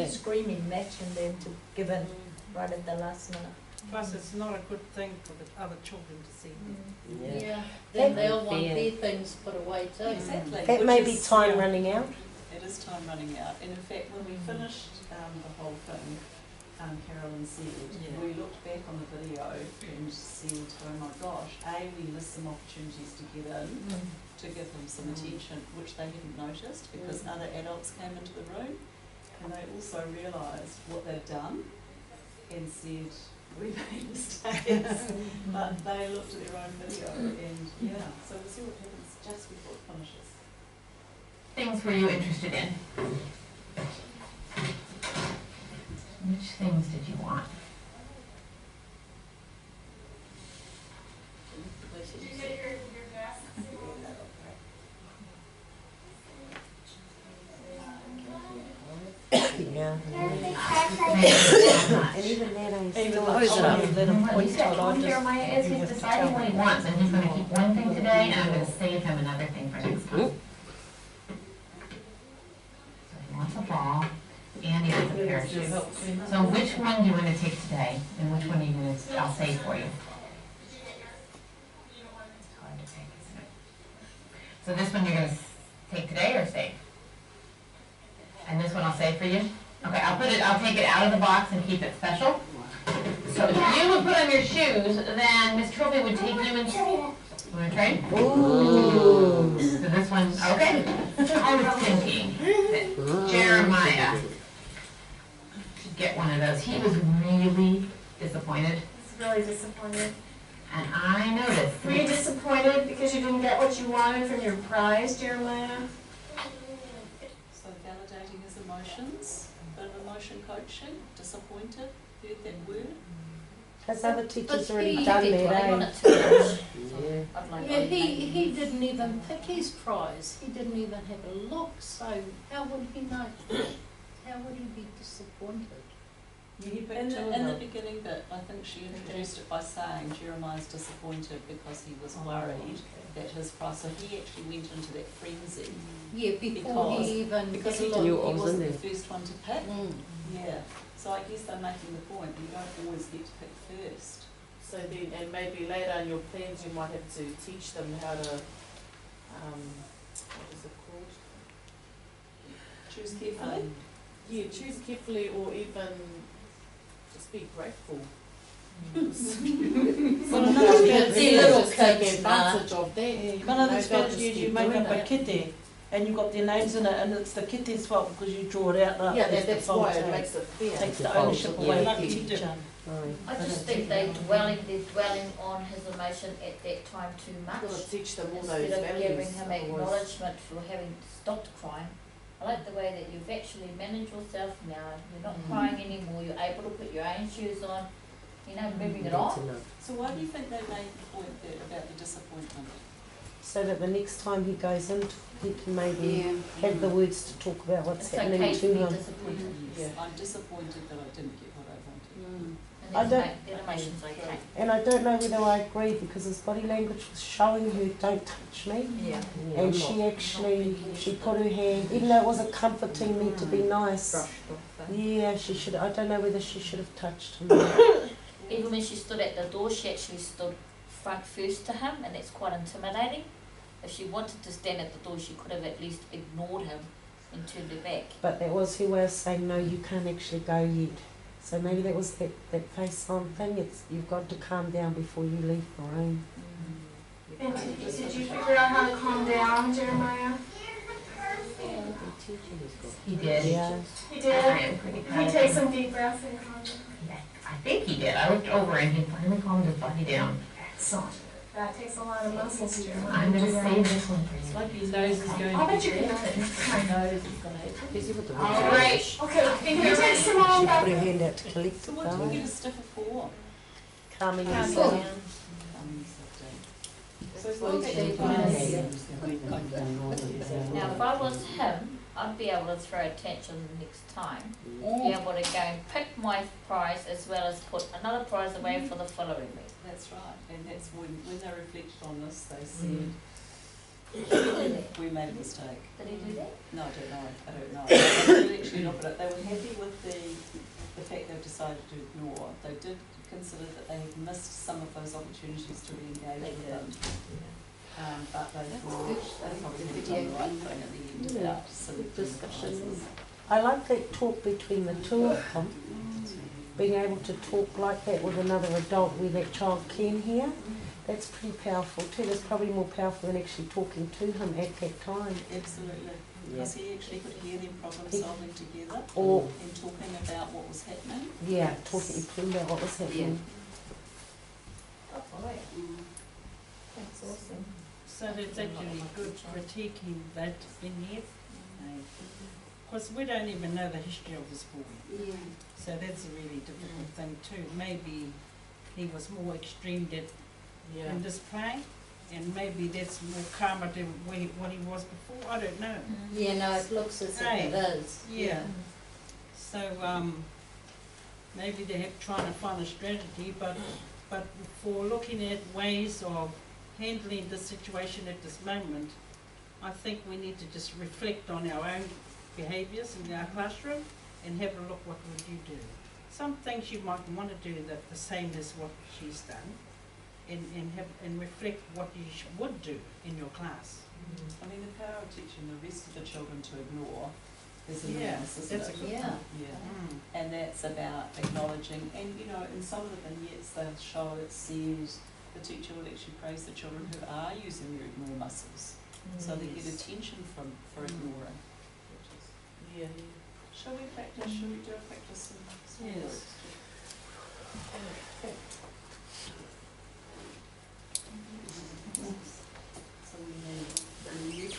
Screaming match and then to give in right at the last minute. Plus, it's not a good thing for the other children to see them. Yeah, then they'll want their things put away too. Exactly. That which may be is- time yeah. running out. It is time running out, and in fact, when we finished the whole thing, Carolyn said, we looked back on the video and said, oh my gosh, we missed some opportunities to get in, to give them some attention, which they hadn't noticed because other adults came into the room, and they also realised what they'd done and said, we made mistakes, but they looked at their own video, and yeah, so we'll see what happens just before it finishes. things were you interested in? Which things did you want? Yeah. And even that ain't Even still those a are shame. let him What point he said, out. I Jeremiah is he's deciding what he wants, and he's gonna keep one thing today, and I'm gonna save him another thing for next time. So he wants a ball, and he wants a pair of shoes. So which one do you wanna take today, and which one are you gonna, I'll save for you? It's hard to take, isn't it? So this one you're gonna take today or save? And this one I'll save for you? Okay, I'll take it out of the box and keep it special. So if you would put on your shoes, then Miss Trilby would take you and... Want to try? Ooh. So this one, okay. I was thinking that Jeremiah should get one of those. He was really disappointed. He's really disappointed. And I noticed. Were you disappointed because you didn't get what you wanted from your prize, Jeremiah? So validating his emotions, a bit of emotion coaching, disappointed, heard that word. Has other teachers But already he done did that, one, eh? I'd like he didn't even pick his prize. He didn't even have a look, so how would he know? How would he be disappointed? In the beginning bit, I think she introduced it by saying Jeremiah's disappointed because he was worried that his prize, so he actually went into that frenzy. Yeah, before he even because had he a look. didn't, he wasn't the first one to pick. Yeah, so I guess they're making the point, you don't always get to pick first. So then, and maybe later in your plans, you might have to teach them how to, what is it called? Choose carefully? Yeah, choose carefully, or even just be grateful. Well, another advantage of that. One of the strategies you make up a kitty and you've got their names in it and it's the kitty's fault because you draw it out like Yeah, that's why it makes it fair. Takes the ownership away. Like teacher. I just think they're dwelling on his emotion at that time too much. You've got to teach them all those Instead of values. giving him acknowledgement for having stopped crying. I like the way that you've actually managed yourself now. You're not crying anymore. You're able to put your own shoes on. You know, moving it on. So why do you think they made the point there about the disappointment? So that the next time he goes in, he can maybe have the words to talk about what's It's happening okay to to be him. disappointed. Yes, I'm disappointed that I didn't get what I wanted. And I then don't- the emotion's okay. And I don't know whether I agree because his body language was showing her, don't touch me. Yeah. And she actually, she put her hand, even though it wasn't comforting me to be nice. Yeah, she should, I don't know whether she should have touched him. Even when she stood at the door, she actually stood front first to him, and it's quite intimidating. If she wanted to stand at the door, she could have at least ignored him and turned her back. But that was her way of saying, no, you can't actually go yet. So maybe that was that face on thing. It's, you've got to calm down before you leave the room. And did you figure out how to calm down, Jeremiah? He did. Yeah. He did? I am pretty proud He of takes him. some deep breaths and calm down. I think he did. I looked over and he finally calmed his body down. Excellent. That takes a lot of muscles, Jeremiah. I'm going to save this one for you. It's like his nose is going I'll to bet be you can red. have it. My nose is going to All right. Okay, can you take some on Put back? her hand out to collect So it what do we though. get a stiffer for? Calming Calming yourself. down. So as long as you Now, if I was him, I'd be able to throw a tantrum next time. Be able to go and pick my prize as well as put another prize away for the following week. That's right, and that's when they reflected on this, they said, Did he do that? we made a mistake. Did he do that? No, I don't know. They did actually look at it. They were happy with the fact they've decided to ignore. They did consider that they had missed some of those opportunities to re-engage with them. But they thought they probably had done the right thing at the end about selecting discussion. I like that talk between the two of them. Being able to talk like that with another adult where that child can hear. That's pretty powerful too. That's probably more powerful than actually talking to him at that time. Absolutely. Because he actually could hear them problem solving together Or- and talking about what was happening. Yeah, talking to him about what was happening. Oh, boy. That's awesome. So that's actually good critiquing that in here. Because we don't even know the history of this boy. So that's a really difficult thing too. Maybe he was more extreme in this play, and maybe that's more karma than what he was before. I don't know. Yeah, no, it looks as if it is. Yeah. So maybe they're trying to find a strategy, but for looking at ways of handling the situation at this moment, I think we need to just reflect on our own behaviours in our classroom and have a look, what would you do? Some things you might want to do that the same as what she's done, and reflect what you would do in your class. I mean, the power of teaching the rest of the children to ignore There's an awareness, isn't that's it? a good Yeah. Yeah. And that's about acknowledging, and you know, in some of the vignettes they'll show it says the teacher will actually praise the children who are using their ignore muscles, so they get attention for ignoring. Yeah. Shall we practice? Shall we do a practice? Yes. So we need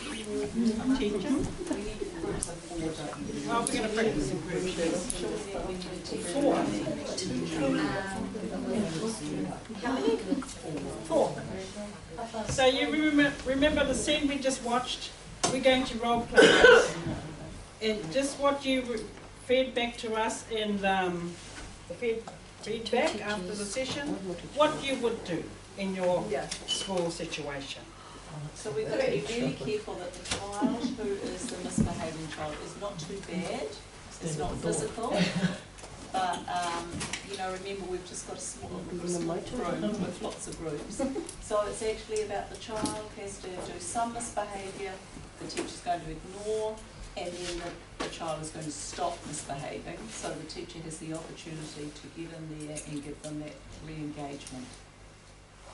teacher. We need groups of 4, don't we? Well, we're going to practice in groups. Four. So you remember the scene we just watched? We're going to role play this. And just what you fed back to us in feedback after the session, what you would do in your school situation. So we've got to be really careful that the child who is the misbehaving child is not too bad, it's not physical, but you know, remember we've just got a small room with lots of groups. So it's actually about the child has to do some misbehaviour, the teacher's going to ignore, and then the child is going to stop misbehaving, so the teacher has the opportunity to get in there and give them that re-engagement.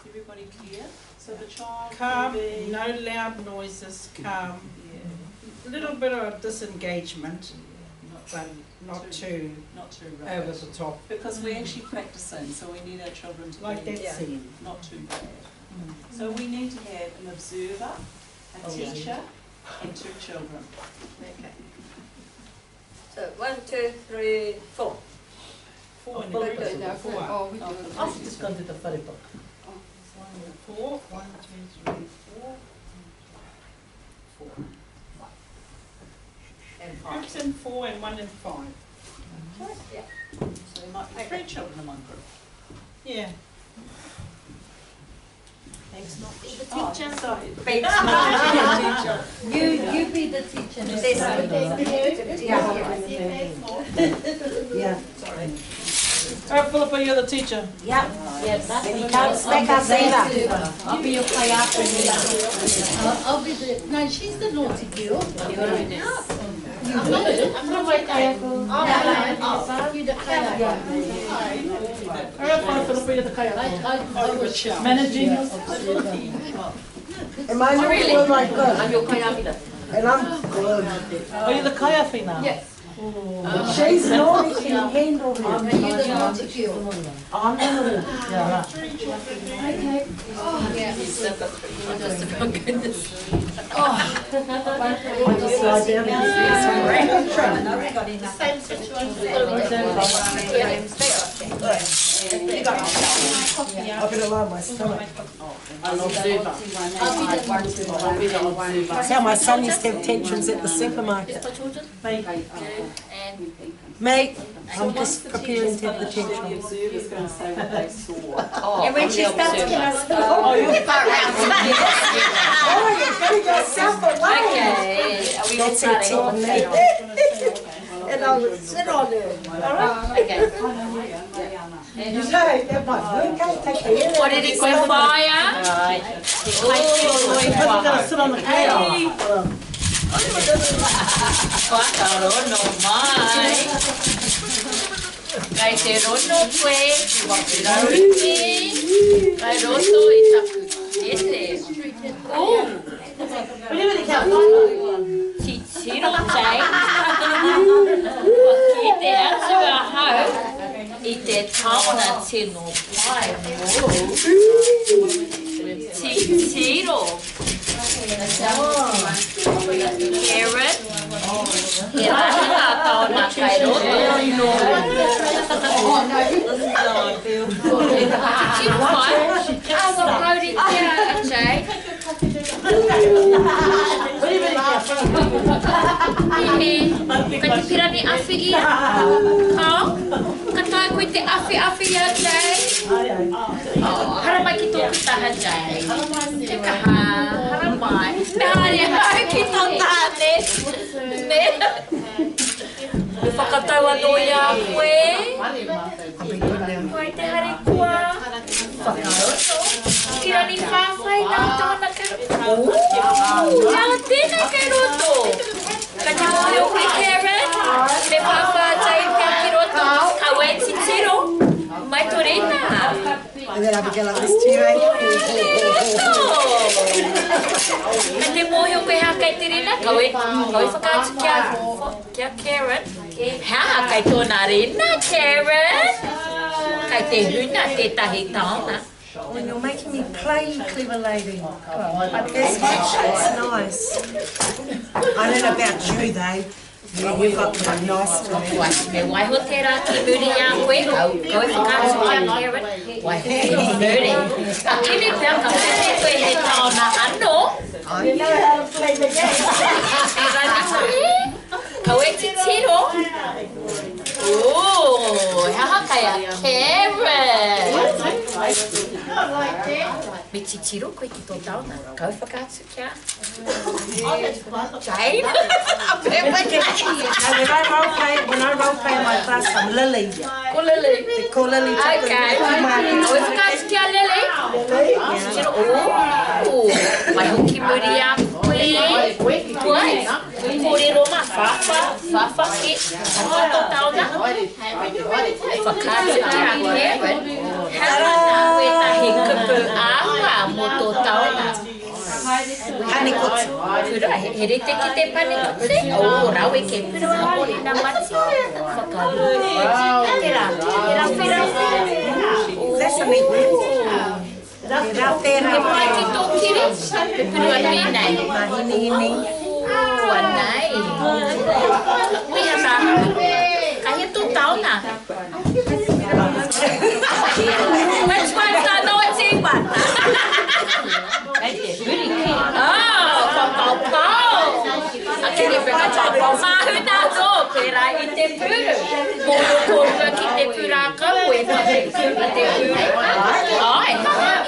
Everybody clear? So the child Calm, can be no loud noises, calm. A little bit of disengagement, but not too over rubbish. the top. Because we're actually practicing, so we need our children to Like be that scene. not too bad. So we need to have an observer, a teacher, and 2 children. Okay. So 1, 2, 3, 4. 4 in the group. I'm just going to do the funny book. 4. 1, 2, 3, 4. 4. And 5. Groups in 4 and 1 in 5. Yeah. So there might be 3 children in one group. Yeah. Thanks, not Be the teacher. Sorry. You be the teacher. Yeah. Alright, Philippa, you're the teacher. Yeah. Yes. And you can't smack us either. I'll be your kayaka. I'll be the. No, she's the naughty girl. I'm not my kayako. You're the kayako. Alright, fine, Philippa, you're the kayaka. I was Managing. Am I not really like good? I'm your kayaka. And I'm good. Are you the kayaka now? Yes. She's naughty, she can handle him. Are you the naughty girl? I'm naughty. Yeah. Okay. Oh, yeah. I just about goodness. Oh. I just lie down and Same situation. I've been alone my stomach. That's how my son used to have tensions at the supermarket. Mate, I'm just preparing to have the The tantrum. observer's going to say what they saw. And when she starts to us, Oh, you're Oh, you're getting yourself away. Okay, are we all That's it, starting? And I would sit on her. Okay. You say, that might work, can't take the air. What did it go fire? Right. I'm going to sit on the cow. Whakarono mai. Kai te rono koe, ki wapira rute, kai roto I taku ete. Ti tiro tai, ki te atu a hau, I te taona tino pai moro. Ti tiro. Karen, he rana taona kai roto. Ka te pira ni awhi ia. Ka? Ka tae koe te awhi ia, Jay? Hara mai ki tōku taha, Jay. Te kaha, hara mai. Me haere hau ki tō tāne. Ne? Me whakatau anō ia koe. Koe te hare kua. Pira ni whawhai nā tōna ka. Ia tēnei kei roto. Ka te moe o koe Karen. Get up and get like this too, eh? Ka te mōhio koe hā kai te rena, koe whakaatu kia Karen. Hā kai tōna rena, Karen. Kai te huna, tētahi taona. When you're making me play, clever lady. It's nice. I don't know about you though. You've got a nice talk. Me waiho te rā ki muri a koe, koe whakaatu kia Karen. Waiho te muri. Ka kini pia ka pute koe he taona ano. You know how to play the game. Koe te tiro. Ooh, haha kai a Karen. Me te tiro koe ki tō tauna. Koe whakaatu kia. Jane? When I role play in my class, I'm Lily. Ko Lily? They call Lily. Okay. Koe whakaatu kia Lily? Tiro, ooh. Mai hoki muri a koe. Koe? Kōrero ma whawha ki. Ko tō tauna. Whakaatu kia Karen. Hara nā koe tahi kupu awa mo tō tauna. Panikotsu. Pura, he rete ki te panikotsu? Rawe ke pura hapori nā mati. Whakaru. Te rā whira. That's a neat one. He mai ki tō kiri. Pe pura nei. Hini. Anai. Pia nā. Kahi tō tauna. Which one's the naughty one? Ake ni whaka tapa mahu nā tō, pērā I te puru. Mōro kōrua ki te pura kau e whakekura te puru. Ai,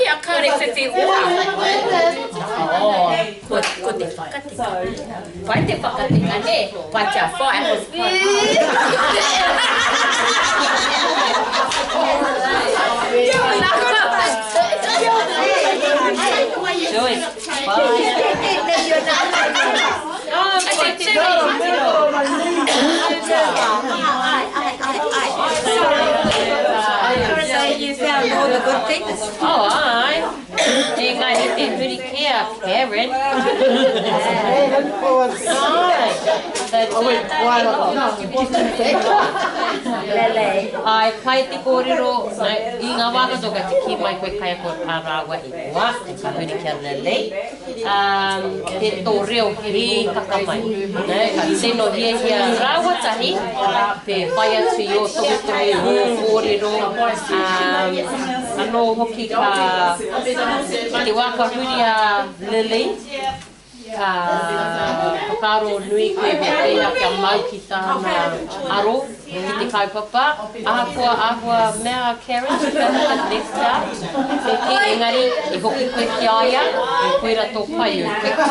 ia kare whiwhi ua. Ko te whakatika. Wai te whakatika ne, pacha whai. Joyce, You found all the good things. Oh, aye. Ngai ni te huri kia, Karen. Ai, pai te kōrero, I ngā wākatoka te ki mai koe kai ko tā rāua I mua, e ka huri kia lelei. Te tō reo hi kakamai. Ka tino hia rāua tahi, pe whai atu I o tohu o kōrero. Anō hoki ka te waka huri a Lily. Ka whakaro nui koe mea teha kia mau ki tāna aro ki te kaupapa. Ahua mea Karen, ka nefta. Te engari, e hoki koe ki aia, e koera tō pai o te tū.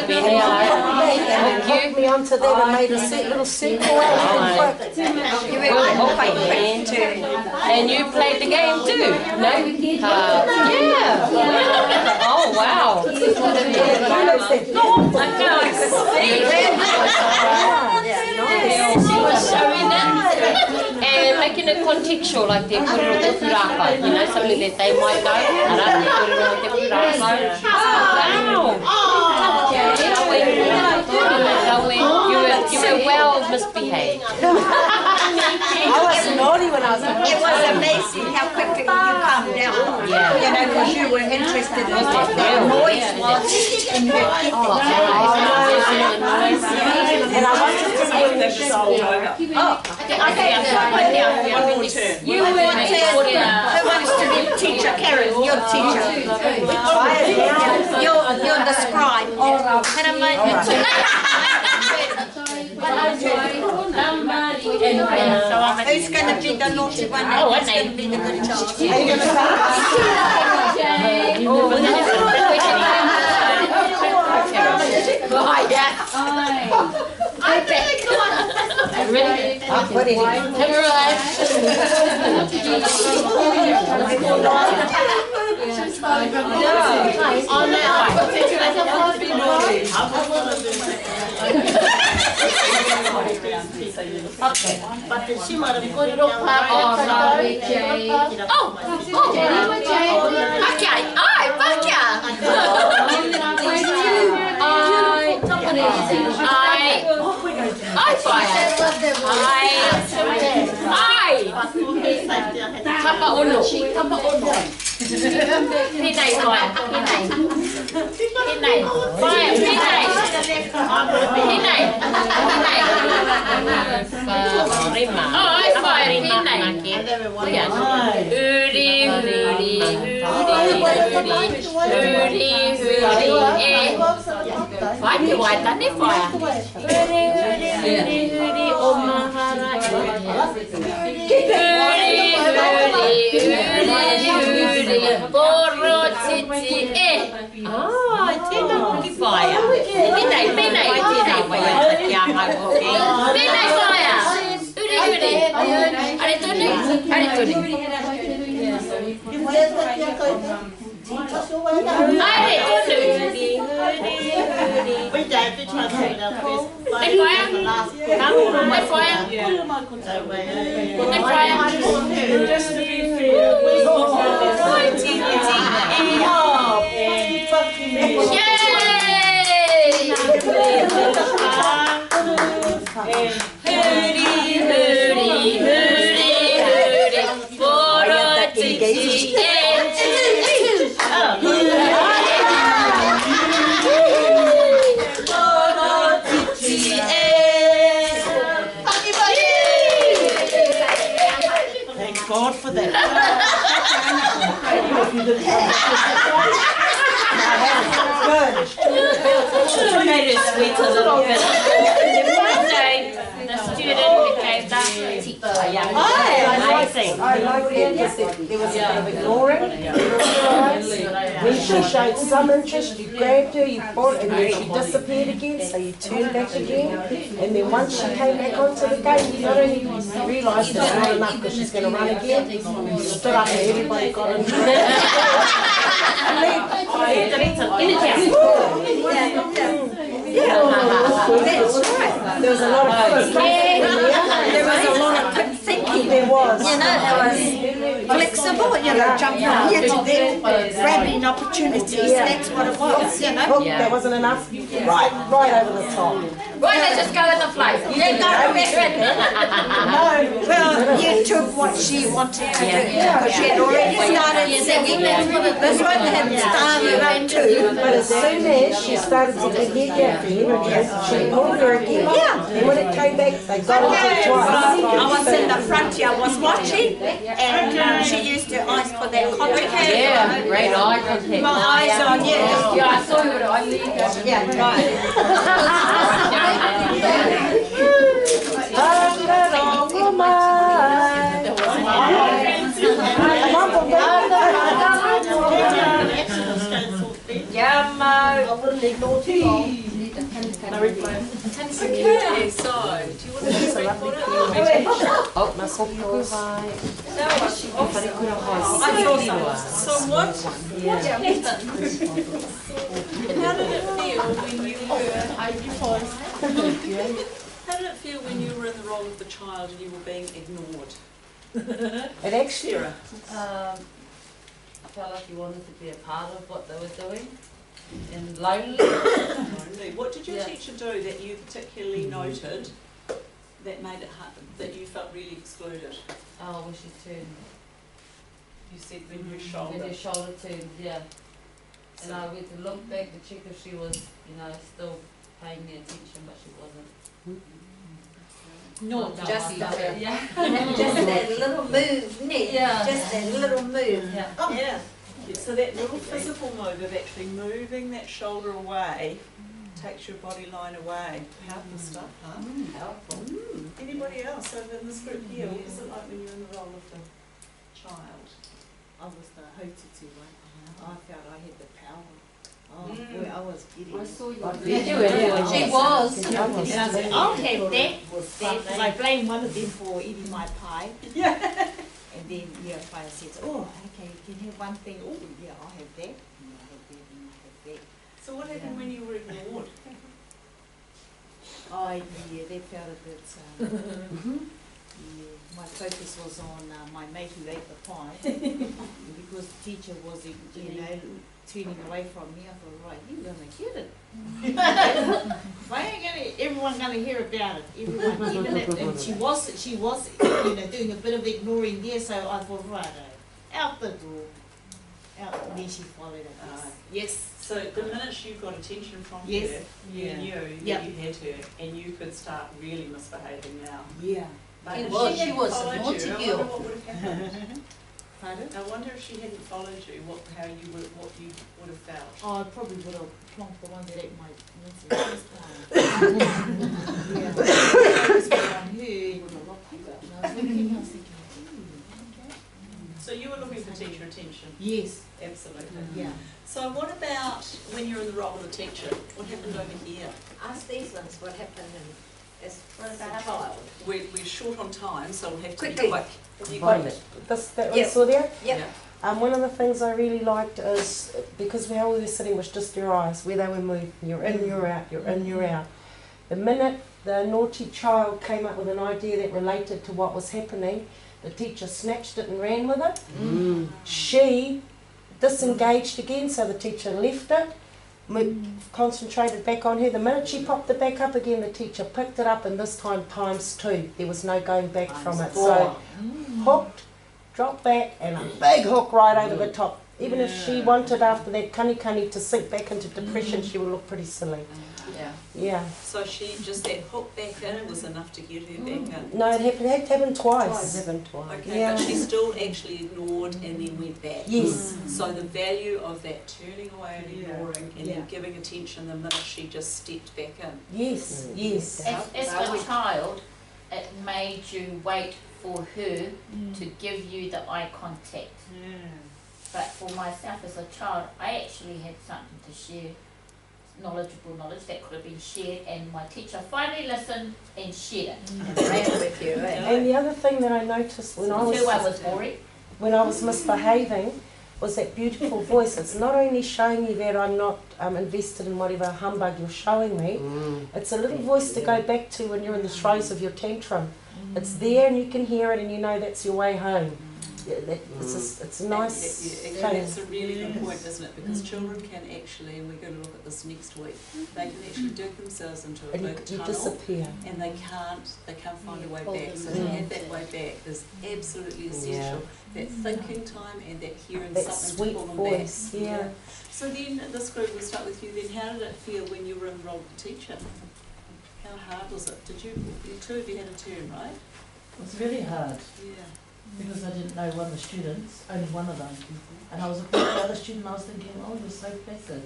Pēnei ai. Hook me onto that and made a little circle out of it. And you played the game too, no? Yeah. Oh, wow. I can see. She was showing it and making it contextual, like te kōrero te puraka. You know, something that they might know. Ara, te kōrero te puraka. Wow. You were well misbehaved. I was naughty when I was a kid. It was amazing how quickly you calmed down. Yeah. You know, because you were interested in what the noise was in her people. And I wanted to see the soul. You were who wants to be teacher? Karen, you're the teacher. You're the scribe. Who's going to be the naughty one? Oh, who's going to be the good child? Are you going to start? Ready? What is it? Okay. She might have Got it all part Oh, of sorry, Jay. Oh, Pakia. Ai, Pakia. Ai, Fire. Ai. Tapa Ulu. Tapa Ulu. Phía này rồi, phía này. Phía này. Fire, phía này. Phía này. Ôi, Fire, phía này. Huri, huri, phải thì hoài tánh đấy Fire. Huri, Omahara. Huri, Poro, Titi, tena cái Fire. Bên này, bên này. Bên này Fire. Huri. Ada tu ni. Ai đi Bây giờ tôi cho thầy là Em coi em. Em coi em. Em coi em. Just to be fair, we Thank God for that. Should have made it sweet a little bit. One day, the student became the teacher. I like it because there was a bit of ignoring. When she showed some interest, you grabbed her, you bought, and then she disappeared again, so you turned back again. And then once she came back onto the game, you not only realised it's not enough because she's going to run again, you stood up and everybody got into it. That's right. There was a lot of there was a lot of quick thinking. There was. You know, there was flexible, you know, jumping from here to there, grabbing opportunities. That's what it was, you know. Oh, that wasn't enough. Right over the top. Right, let's just go in the flight. Well, you took what she wanted to do because she had already started singing. This one had started up too. But as soon as she started to get that she pulled her again. Yeah. And when it came back, they got into it twice. I was in the front here, I was watching, and she used her eyes for that contact. Yeah, great eye contact. My eyes on you. Yeah, I saw you with eye contact. Yeah, right. Okay, so do you want to do a record? Oh, my soul high. So what happened? How did it feel when you were? How did it feel when you were in the role of the child and you were being ignored? It actually. I felt like you wanted to be a part of what they were doing. And lonely. What did your teacher do that you particularly noted that made it hard, that you felt really excluded? Oh, when she turned. You said when your shoulder. When your shoulder turned, yeah. And I went to look back to check if she was, you know, still paying me attention, but she wasn't. No, just that, yeah. Just that little move, yeah. Just that little move. Yeah. Oh. Yeah. So that little physical move of actually moving that shoulder away takes your body line away. Powerful stuff, huh? Powerful. Anybody else over in this group here? What was it like when you were in the role of the child? I was the hotity one. I felt I had the power. Oh, boy, I was giddy. I saw you. She was. And I said, I'll have that. Because I blamed one of them for eating my pie. Yeah. And then, Fire says, oh, okay, you can have one thing. Oh, yeah, I'll have that. And I have that, and I have that. So what happened when you were ignored? Oh, yeah, they felt a bit, My focus was on my mate who ate the pie because the teacher was, turning away from me. I thought, right, you're gonna get it. Why ain't everyone gonna hear about it? Everyone, even if, and she was, doing a bit of ignoring there. So I thought, right, out the door, out. And then she followed it. Yes. So the minute you got attention from her, you knew that you had her, and you could start really misbehaving now. Yeah. But She if was hadn't a followed naughty you, I girl. wonder what would have happened. Pardon? I wonder if she hadn't followed you, what you would have felt. Oh, I probably would have plonked the ones that ate my mince. Yeah. I was on her. I was thinking, So you were looking for teacher attention? yes. Absolutely. Yeah. So what about when you're in the role of a teacher? What happened over here? Ask these ones what happened as a child. We're short on time, so we'll have to Quickly. be quick. That one saw there? Yep. One of the things I really liked is, because how we were sitting was just your eyes, where they were moving. You're in, you're out, you're in, you're out. The minute the naughty child came up with an idea that related to what was happening, the teacher snatched it and ran with it. She disengaged again, so the teacher left it, concentrated back on her. The minute she popped it back up again, the teacher picked it up, and this time ×2. There was no going back from it. So hooked, dropped back, and a big hook right over the top. Even if she wanted after that kani to sink back into depression, she would look pretty silly. Yeah. So she just, that hook back in was enough to get her back in? No, it had to happen twice. Okay, Yeah. but she still actually ignored and then went back. Yes. So the value of that turning away and ignoring and then giving attention the minute she just stepped back in. Yes, yes. As a child, it made you wait for her to give you the eye contact. But for myself as a child, I actually had something to share, knowledgeable knowledge that could have been shared, and my teacher finally listened and shared it. And ran with you, And the other thing that I noticed when I was misbehaving was that beautiful voice. It's not only showing me that I'm not invested in whatever humbug you're showing me, it's a little voice to go back to when you're in the throes of your tantrum. It's there and you can hear it and you know that's your way home. It's a nice thing. That's a really good point, isn't it? Because children can actually, and we're going to look at this next week, they can actually dig themselves into a big tunnel disappear. And they can't find a way back. So to have that way back is absolutely essential. That thinking time and that hearing that something sweet to pull them voice, back. yeah. So then this group, we'll start with you then. How did it feel when you were in the role of the teacher? How hard was it? Did you two of you had a turn, right? It was really hard. Yeah. Because I didn't know one of the students, only one of them. And I was looking at the other student, I was thinking, oh, you're so placid.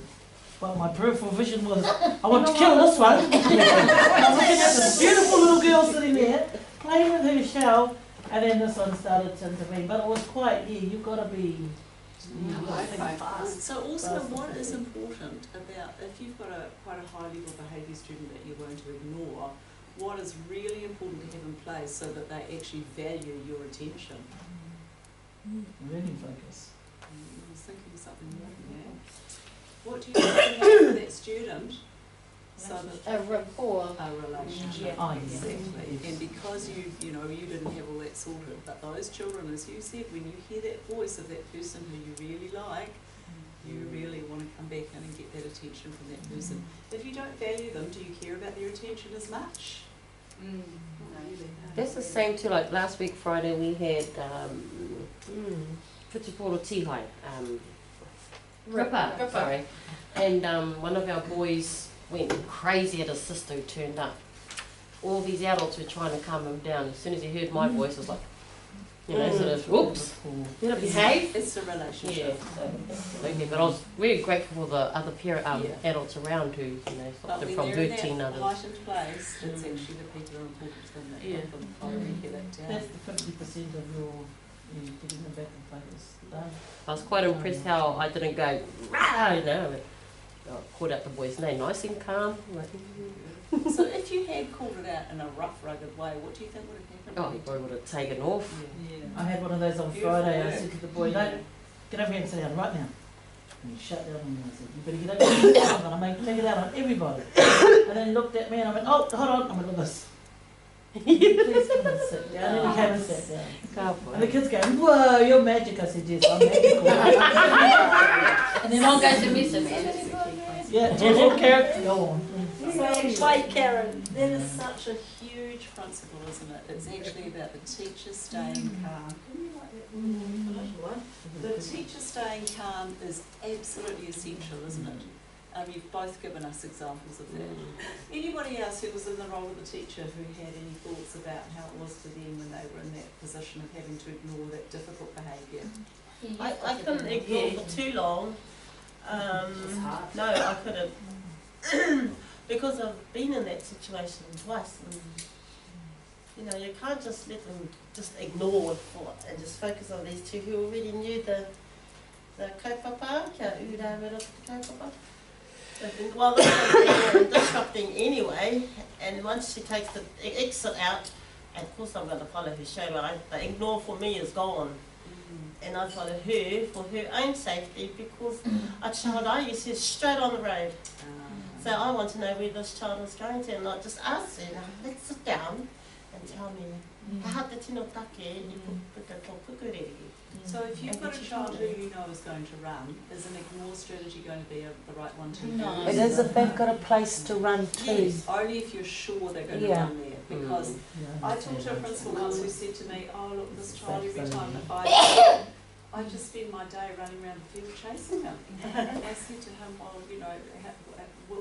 But my peripheral vision was, I want to kill this one. I was looking at this beautiful little girl sitting there, playing with her shell, and then this one started to intervene. But it was quite, you've got to be, you've got to think fast. So also, what is important about, if you've got quite a high level behaviour student that you're going to ignore, what is really important to have in place so that they actually value your attention? Really focus. I was thinking of something more than that. What do you think for that student? So that A rapport. a relationship. Oh, yeah. Exactly. And because you didn't have all that sorted, but those children, as you said, when you hear that voice of that person who you really like, you really want to come back in and get that attention from that person. If you don't value them, do you care about their attention as much? That's the same too, like last week Friday we had Putiporo Tihai, Ripper, sorry. And one of our boys went crazy at his sister who turned up. All these adults were trying to calm him down. As soon as he heard my voice, it was like, sort of, oops, did it behave? It's a relationship. Yeah, so, absolutely. But I was very grateful for the other adults around who, stopped it from hurting others. Heightened place, it's actually the people who are important to them that help them finally get it down. That's the 50% of your getting them back in focus. I was quite impressed how I didn't go, rah, I called out the boy's name, nice and calm. So if you had called it out in a rough, rugged way, what do you think would have happened? Oh, he probably would have taken off. I had one of those on Friday. I said to the boy, no, get over here and sit down right now. And he shut down on me. I said, you better get over here. I'm going to take it out on everybody. And then he looked at me and I went, oh, hold on. I went like this. Please come and sit down. And he came and sat down. And the kids go, whoa, you're magic. I said, yes, I'm magical. And then on goes the message. Yeah, different character. Go on. Like Karen, that is such a huge principle, isn't it? It's actually about the teacher staying calm. The teacher staying calm is absolutely essential, isn't it? You've both given us examples of that. Anybody else who was in the role of the teacher who had any thoughts about how it was for them when they were in that position of having to ignore that difficult behaviour? I couldn't ignore for too long. No, I couldn't. Because I've been in that situation twice. You know, you can't just let them just ignore it and just focus on these two who already knew the kaupapa, kia ura wera te kaupapa. Well, this was disrupting anyway, and once she takes the exit out, and of course I'm going to follow her show, but the ignore for me is gone. And I follow her for her own safety because a child I used to straight on the road. So I want to know where this child is going to and not just ask her, let's sit down and tell me, so if you've got a child who you know is going to run, is an ignore strategy going to be the right one to use? No. It is if they've got a place to run to. Yes, only if you're sure they're going to run there. Because I talked to a principal once who said to me, oh look, this child every time that I just spend my day running around the field chasing them. I said to him, well, you know,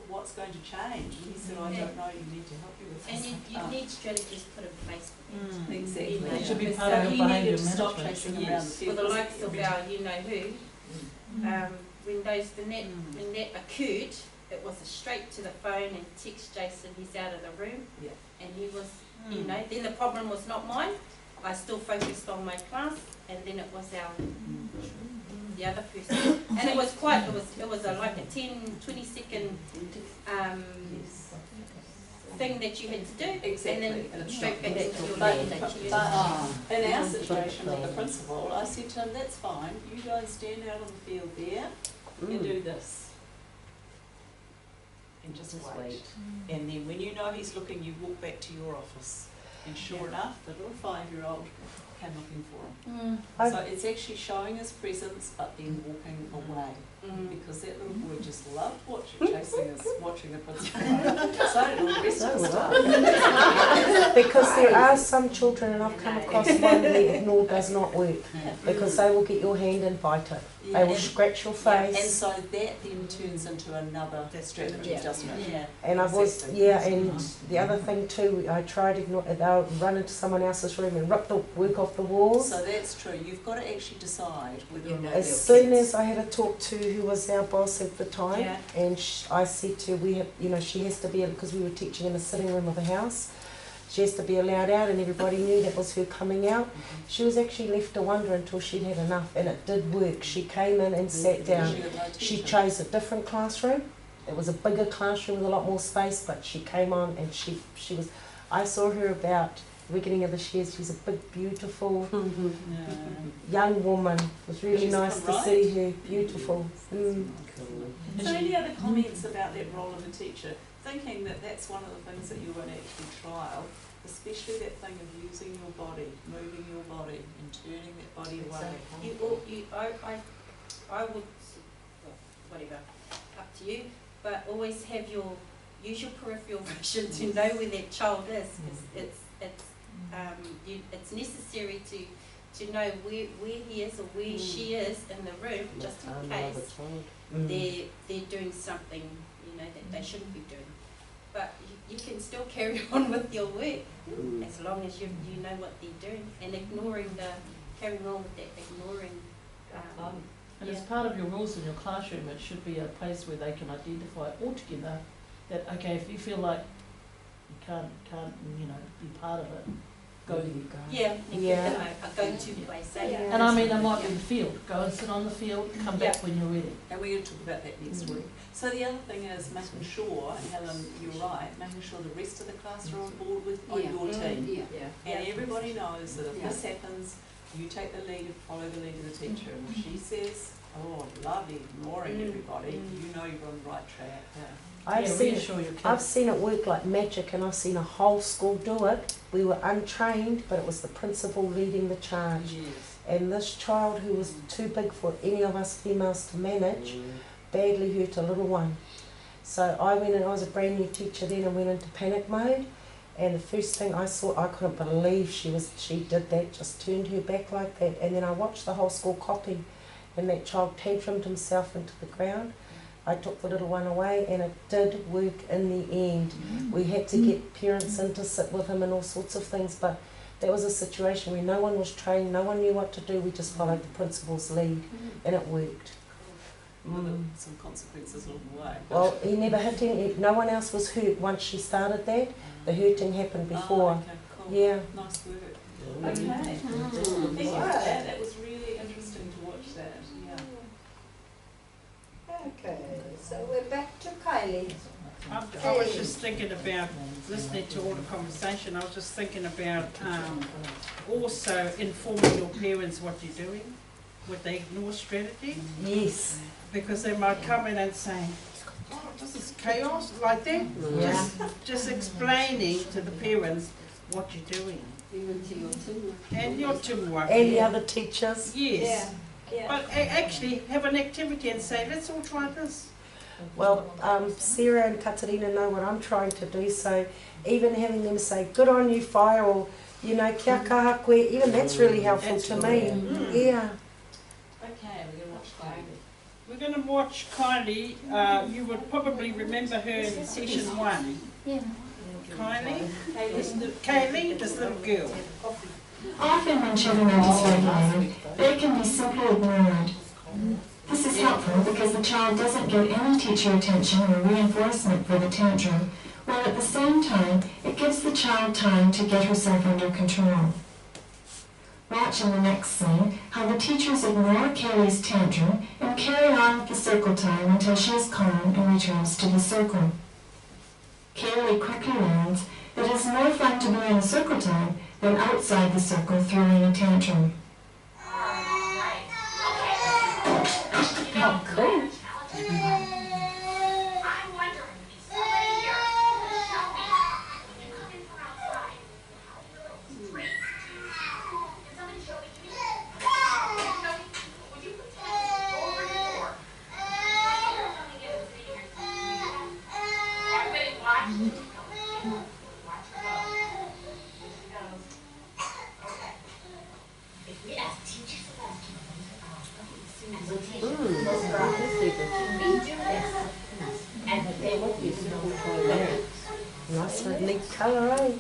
what's going to change? And he said, I don't know, you need to help you with this. And you need strategies put in place for that. Exactly. It should be part so of he behaviour needed to stop management. chasing around the field. For the likes of our you-know-who, when that occurred, it was a straight to the phone and text Jason, he's out of the room. Yeah. And he was, you know, then the problem was not mine. I still focused on my class, and then it was the other person. And it was quite, it was like a 10-20 second thing that you had to do, exactly. And then straight back into your But day. in our situation with the principal, I said to him, that's fine, you go and stand out on the field there and do this. And just wait. And then when you know he's looking, you walk back to your office. And sure enough, the little 5-year-old came looking for him. So it's actually showing his presence, but then walking away. Because that little boy just loved chasing us, watching the principal. So did all the rest of us. Because there are some children, and I've come across one where ignore does not work, because they will get your hand and bite it. They will scratch your face. And so that then turns into another strategy, doesn't it? Yeah. And I was, and the other thing too, I tried ignore, they'll run into someone else's room and rip the work off the walls. So that's true. You've got to actually decide whether or not as soon as I had a talk to who was our boss at the time, and I said to her, we have, you know, she has to be, because we were teaching in the sitting room of the house, she has to be allowed out, and everybody knew that was her coming out. She was actually left to wonder until she'd had enough, and it did work. She came in and sat down. She chose a different classroom. It was a bigger classroom with a lot more space, but she came on and she was, I saw her about the beginning of this year. She's a big, beautiful young woman. It was really nice to see her. Beautiful. So any other comments about that role of a teacher? Thinking that that's one of the things that you would actually trial, especially that thing of using your body, moving your body and turning that body away. I would, whatever, up to you, but always have use your peripheral vision to know where that child is. It's necessary to know where he is or where she is in the room, just in case they're doing something, you know, that they shouldn't be doing. But you can still carry on with your work as long as you know what they're doing, and carrying on with that, ignoring. And as part of your rules in your classroom, it should be a place where they can identify altogether that, okay, if you feel like you can't you know, be part of it, go. A go-to place. And I mean, it might be the field. Go and sit on the field, come back when you're ready. And we're going to talk about that next week. So the other thing is making sure, Helen, you're right, making sure the rest of the class are on board with your team. And everybody knows that if this happens, you take the lead and follow the lead of the teacher. And if she says, oh, lovely, ignoring everybody, you know you're on the right track. I've seen it work like magic, and I've seen a whole school do it. We were untrained, but it was the principal leading the charge. Yes. And this child, who was too big for any of us females to manage, badly hurt a little one. So I went in, I was a brand new teacher then, and went into panic mode. And the first thing I saw, I couldn't believe she did that, just turned her back like that. And then I watched the whole school copy, and that child tantrumed himself into the ground. I took the little one away, and it did work in the end. We had to get parents in to sit with him and all sorts of things, but that was a situation where no one was trained, no one knew what to do. We just followed the principal's lead, and it worked. Some consequences along the way. Well, he never hit any, no one else was hurt once she started that. The hurting happened before. Oh, okay, cool. Yeah. Nice work. Okay. Thank you for that. That was really interesting to watch that. Yeah. Okay, so we're back to Kylie. I was just thinking about, listening to all the conversation, I was just thinking about also informing your parents what you're doing with the ignore strategy. Yes. Because they might come in and say, oh, this is chaos, like that. Yeah. Just explaining to the parents what you're doing. Even to your teamwork. And your teamwork. And the other teachers. Yes. Yeah. But actually have an activity and say, let's all try this. Well, Sarah and Katarina know what I'm trying to do, so even having them say, good on you, Whai, or, you know, kia kaha koe, even that's really helpful to me. Yeah. Okay, we're going to watch Kylie. We're going to watch Kylie. You would probably remember her in session 1. Yeah. Kylie? Kaylee, this little girl. Often when children are dysregulated, they can be simply ignored. This is helpful because the child doesn't get any teacher attention or reinforcement for the tantrum, while at the same time it gives the child time to get herself under control. Watch in the next scene how the teachers ignore Kaylee's tantrum and carry on with the circle time until she is calm and returns to the circle. Kaylee quickly learns that it is more fun to be in a circle time than outside the circle throwing a tantrum. Oh, cool. Nice neat colour, eh?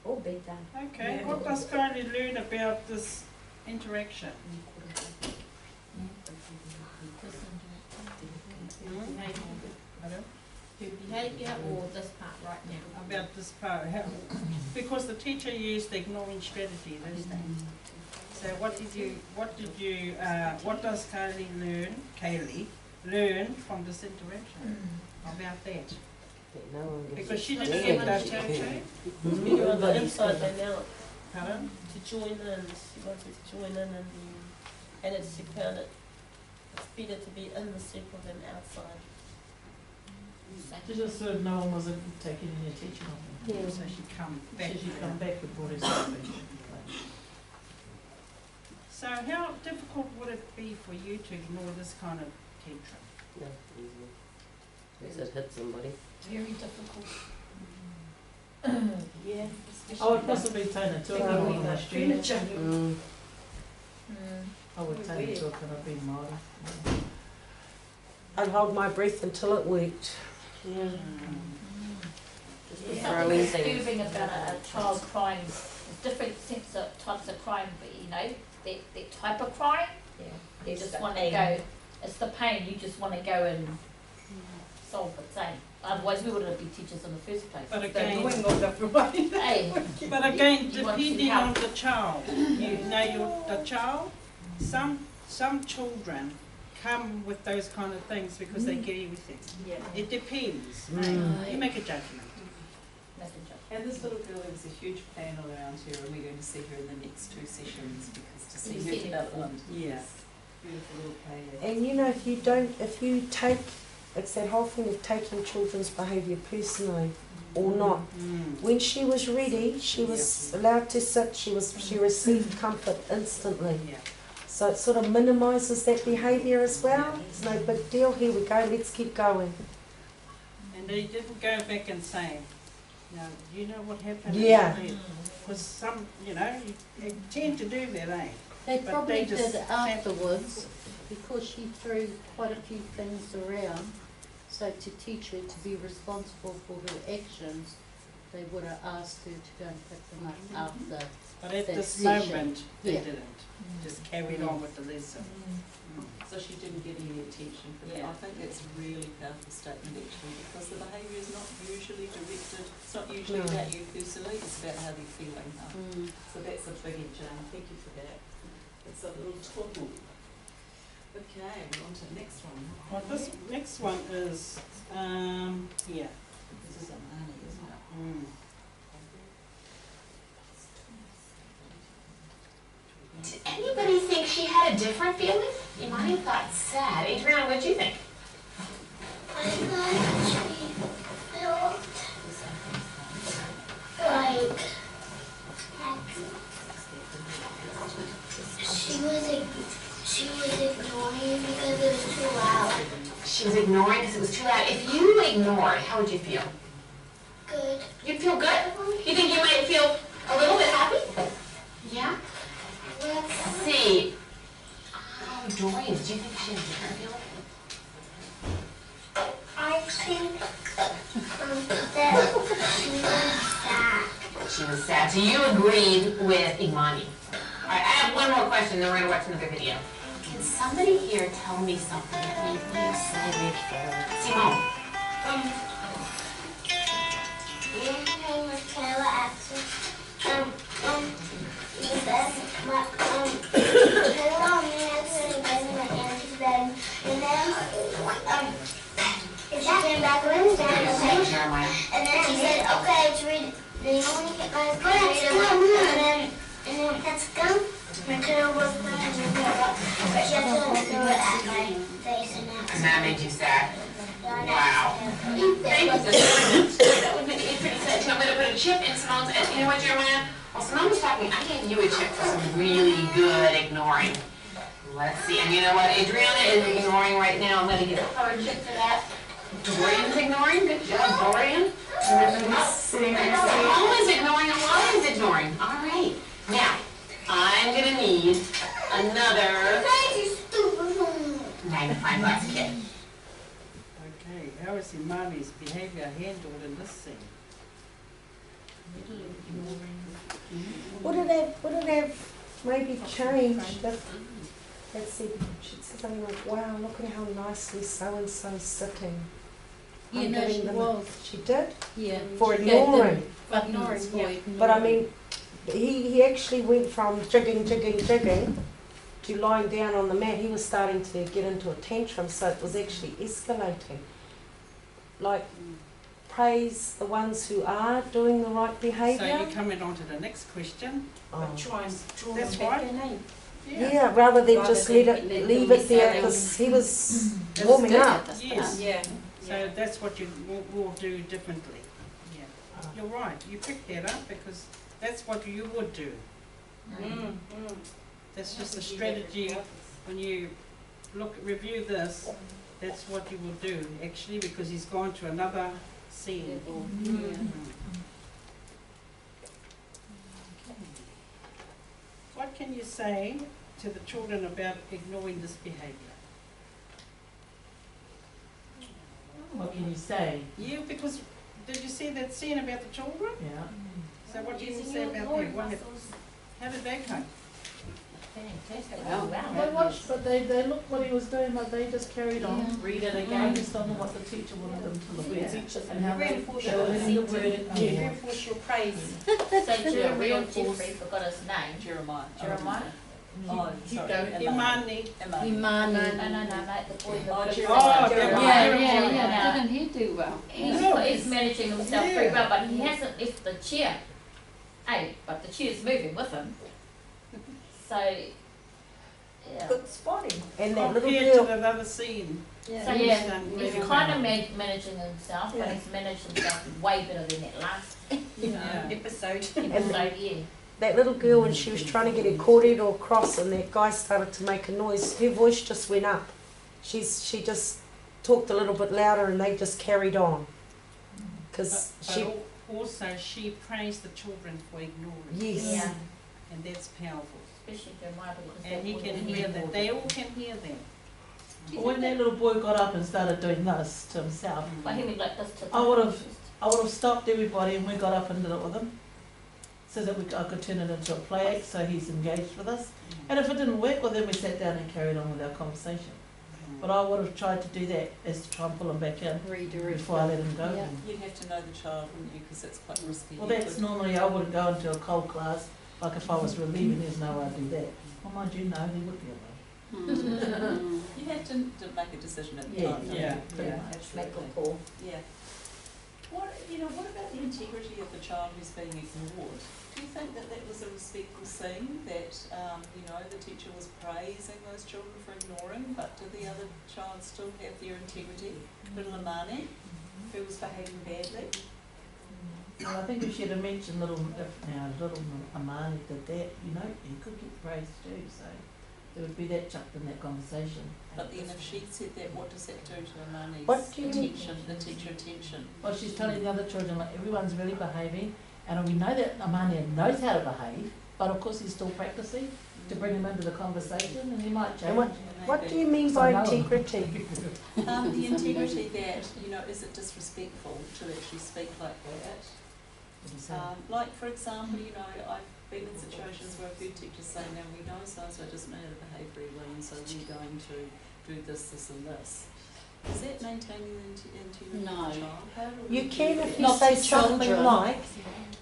Oh, better. Okay, what does Kylie learn about this interaction? Her behaviour or this part right now? About this part, because the teacher used the ignoring strategy those days. So what does Kaylee learn from this interaction about that? Because she didn't get that tantrum. You're on the inside there now. Pardon? To join in, she wanted to join in, and she found it better to be in the circle than outside. She just said no one wasn't taking any attention of her. Yeah. So she come back. So she come back and brought herself back. So how difficult would it be for you to ignore this kind of tantrum? No, easy. Unless it hit somebody. Very difficult. Yeah. I would possibly turn it to a little on the street. I would turn it to a kind of big model. I'd hold my breath until it worked. Yeah. There's something disturbing about a child crying. There's different types of crying, but you know, that type of crying, you just want to go, it's the pain, you just want to go and solve it, say. Otherwise we wouldn't be teachers in the first place. But again, hey, but again, depending on the child, the child, some children come with those kind of things because they get everything. Yeah. It depends. Mm. Hey? You make a judgment. And this little girl has a huge plan around her, and we're going to see her in the next 2 sessions because to see her development. Yes. Beautiful little player. And you know, if you take, it's that whole thing of taking children's behaviour personally or not. When she was ready, she was allowed to sit, she received comfort instantly. Yeah. So it sort of minimises that behaviour as well. It's no big deal, here we go, let's keep going. And they didn't go back and say, now, you know what happened? Yeah. Because some, you know, you tend to do that, eh? They But probably they just did afterwards because she threw quite a few things around. So to teach her to be responsible for her actions, they would have asked her to go and pick them up after. But at that this session. moment, they Yeah. didn't. Just carried on with the lesson. So she didn't get any attention for that. I think that's a really powerful statement actually, because the behaviour is not usually directed, it's not usually about you personally, it's about how they're feeling. So that's a big Jane, thank you for that. It's a little total. Okay, we're on to the next one. Well, this next one is, yeah. This is Amani, isn't it? Did anybody think she had a different feeling? Imani thought sad. Adriana, what did you think? I thought she felt like she was ignoring because it was too loud. She was ignoring because it was too loud. If you ignored, how would you feel? Good. You'd feel good? You think you might feel a little bit happy? Yeah? Let's see. Oh, Dorian, did you think she had a different feeling? I think that she was sad. She was sad. So you agreed with Imani. All right, I have one more question, then we're going to watch another video. Can somebody here tell me something that made you say Simone. When Michaela asked me, Michaela and me answered and went into bed, and then she came back Wednesday, and then she said, okay, it's read. Then you only get my read and then let's go. Michaela was going to do it, but she had to throw it at my face, and that made you sad. Wow. Thank you. That would make me pretty sad too. I'm going to put a chip in Simone's, and you know what, Jeremiah? While Simone was talking, I gave you a chip for some really good ignoring. Let's see, and you know what? Adriana is ignoring right now. I'm going to give her a chip for that. Dorian's ignoring. Good job, Dorian. Always ignoring, always ignoring. All right. Now, I'm going to need another magnifying glass kit. Okay, how is Imani's behaviour handled in this scene? Would it have maybe changed if it said, she'd said something like, wow, look at how nicely so-and-so's sitting. You know, she was. She did? Yeah. For ignoring. For ignoring, yeah. But I mean, he actually went from jigging to lying down on the mat. He was starting to get into a tantrum, so it was actually escalating. Like, praise the ones who are doing the right behaviour. So you're coming on to the next question. Oh. Try and draw That's them back right. their name. Yeah, rather than just leave it there, because he was warming up. Yes. Yeah. So that's what you will do differently. Yeah. You're right. You picked that up because that's what you would do. That's just a strategy. When you review this, that's what you will do actually, because he's gone to another scene. What can you say to the children about ignoring this behaviour? What can you say? Yeah, because did you see that scene about the children? Yeah. So what do you say about them? How did they cope? They watched, but they looked what he was doing, but they just carried on. Read it again, based on what the teacher wanted them to look at. And how Reinforce they were in the word. Reinforce your praise. So Jeremiah, Jeffrey forgot his name. Jeremiah. Jeremiah. Oh, You sorry, go, Imani. Imani. No, like the boy. Oh, Didn't he do well? He's managing himself Yeah. pretty well, but he hasn't left the chair. Hey, but the chair's moving with him. So, yeah. Good spotting. And that little Compared to girl, that other scene. So He's yeah, done he's really kind well. of managing himself, but he's managed himself way better than that last Yeah. Episode. episode, yeah. that little girl, when she was trying to get her corridor across and that guy started to make a noise, her voice just went up. She just talked a little bit louder and they just carried on. Because But she, also she praised the children for ignoring. yes. Yeah, And that's powerful. especially Jeremiah because And he can hear them. They all can hear them. When that little boy got up and started doing this to himself, Like he went like this to I would have stopped everybody and we got up and did it with him, so that I could turn it into a play act, so he's engaged with us. And if it didn't work, well then we sat down and carried on with our conversation. But I would have tried to do that, as to try and pull him back in before I let him go. Yeah. You'd have to know the child, wouldn't you, because it's quite risky. Well, You that's could- normally, I wouldn't go into a cold class, like if I was relieving, there's no way I'd do that. Well, mind you, no, there would be a way. You have to make a decision at the Yeah, time. don't yeah, you? pretty Yeah, much. make absolutely. a call. Yeah. What about the integrity of the child who's being ignored? Do you think that that was a respectful scene, that, the teacher was praising those children for ignoring, but did the other child still have their integrity? Little Imani, who was behaving badly? Well, I think if she'd have mentioned little Amani did that, he could get praised too, so there would be that chucked in that conversation. But then if she said that, what does that do to Imani's What do you mean? attention, the teacher attention? Well, she's telling the other children, like, everyone's really behaving, and we know that Amani knows how to behave, but of course he's still practicing to bring him into the conversation, and he might change. And what do you mean by integrity? The integrity that, is it disrespectful to actually speak like that? Like, for example, I've been in situations where I've heard teachers say, now we know so-and-so doesn't know how to behave very well, and so we're going to do this, this and this. Is that maintaining the integrity of the child? How do we You can do if that? you say something like,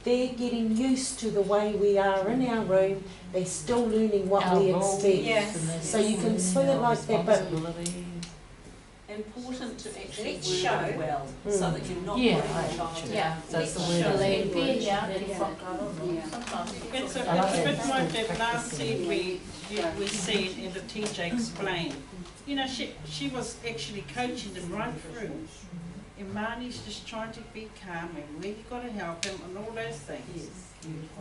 they're getting used to the way we are in our room, they're still learning what we expect. Yes. So you can swing it like that, but Important to actually Let's word show. it well, so that you're not Yeah, putting the child down. Yeah, That's the let's word. show Language. language. Yeah. Sometimes It's I like a bit that. like that last scene we seen in the teacher explained. She was actually coaching them right through. Imani's just trying to be calm and where you got to help him and all those things.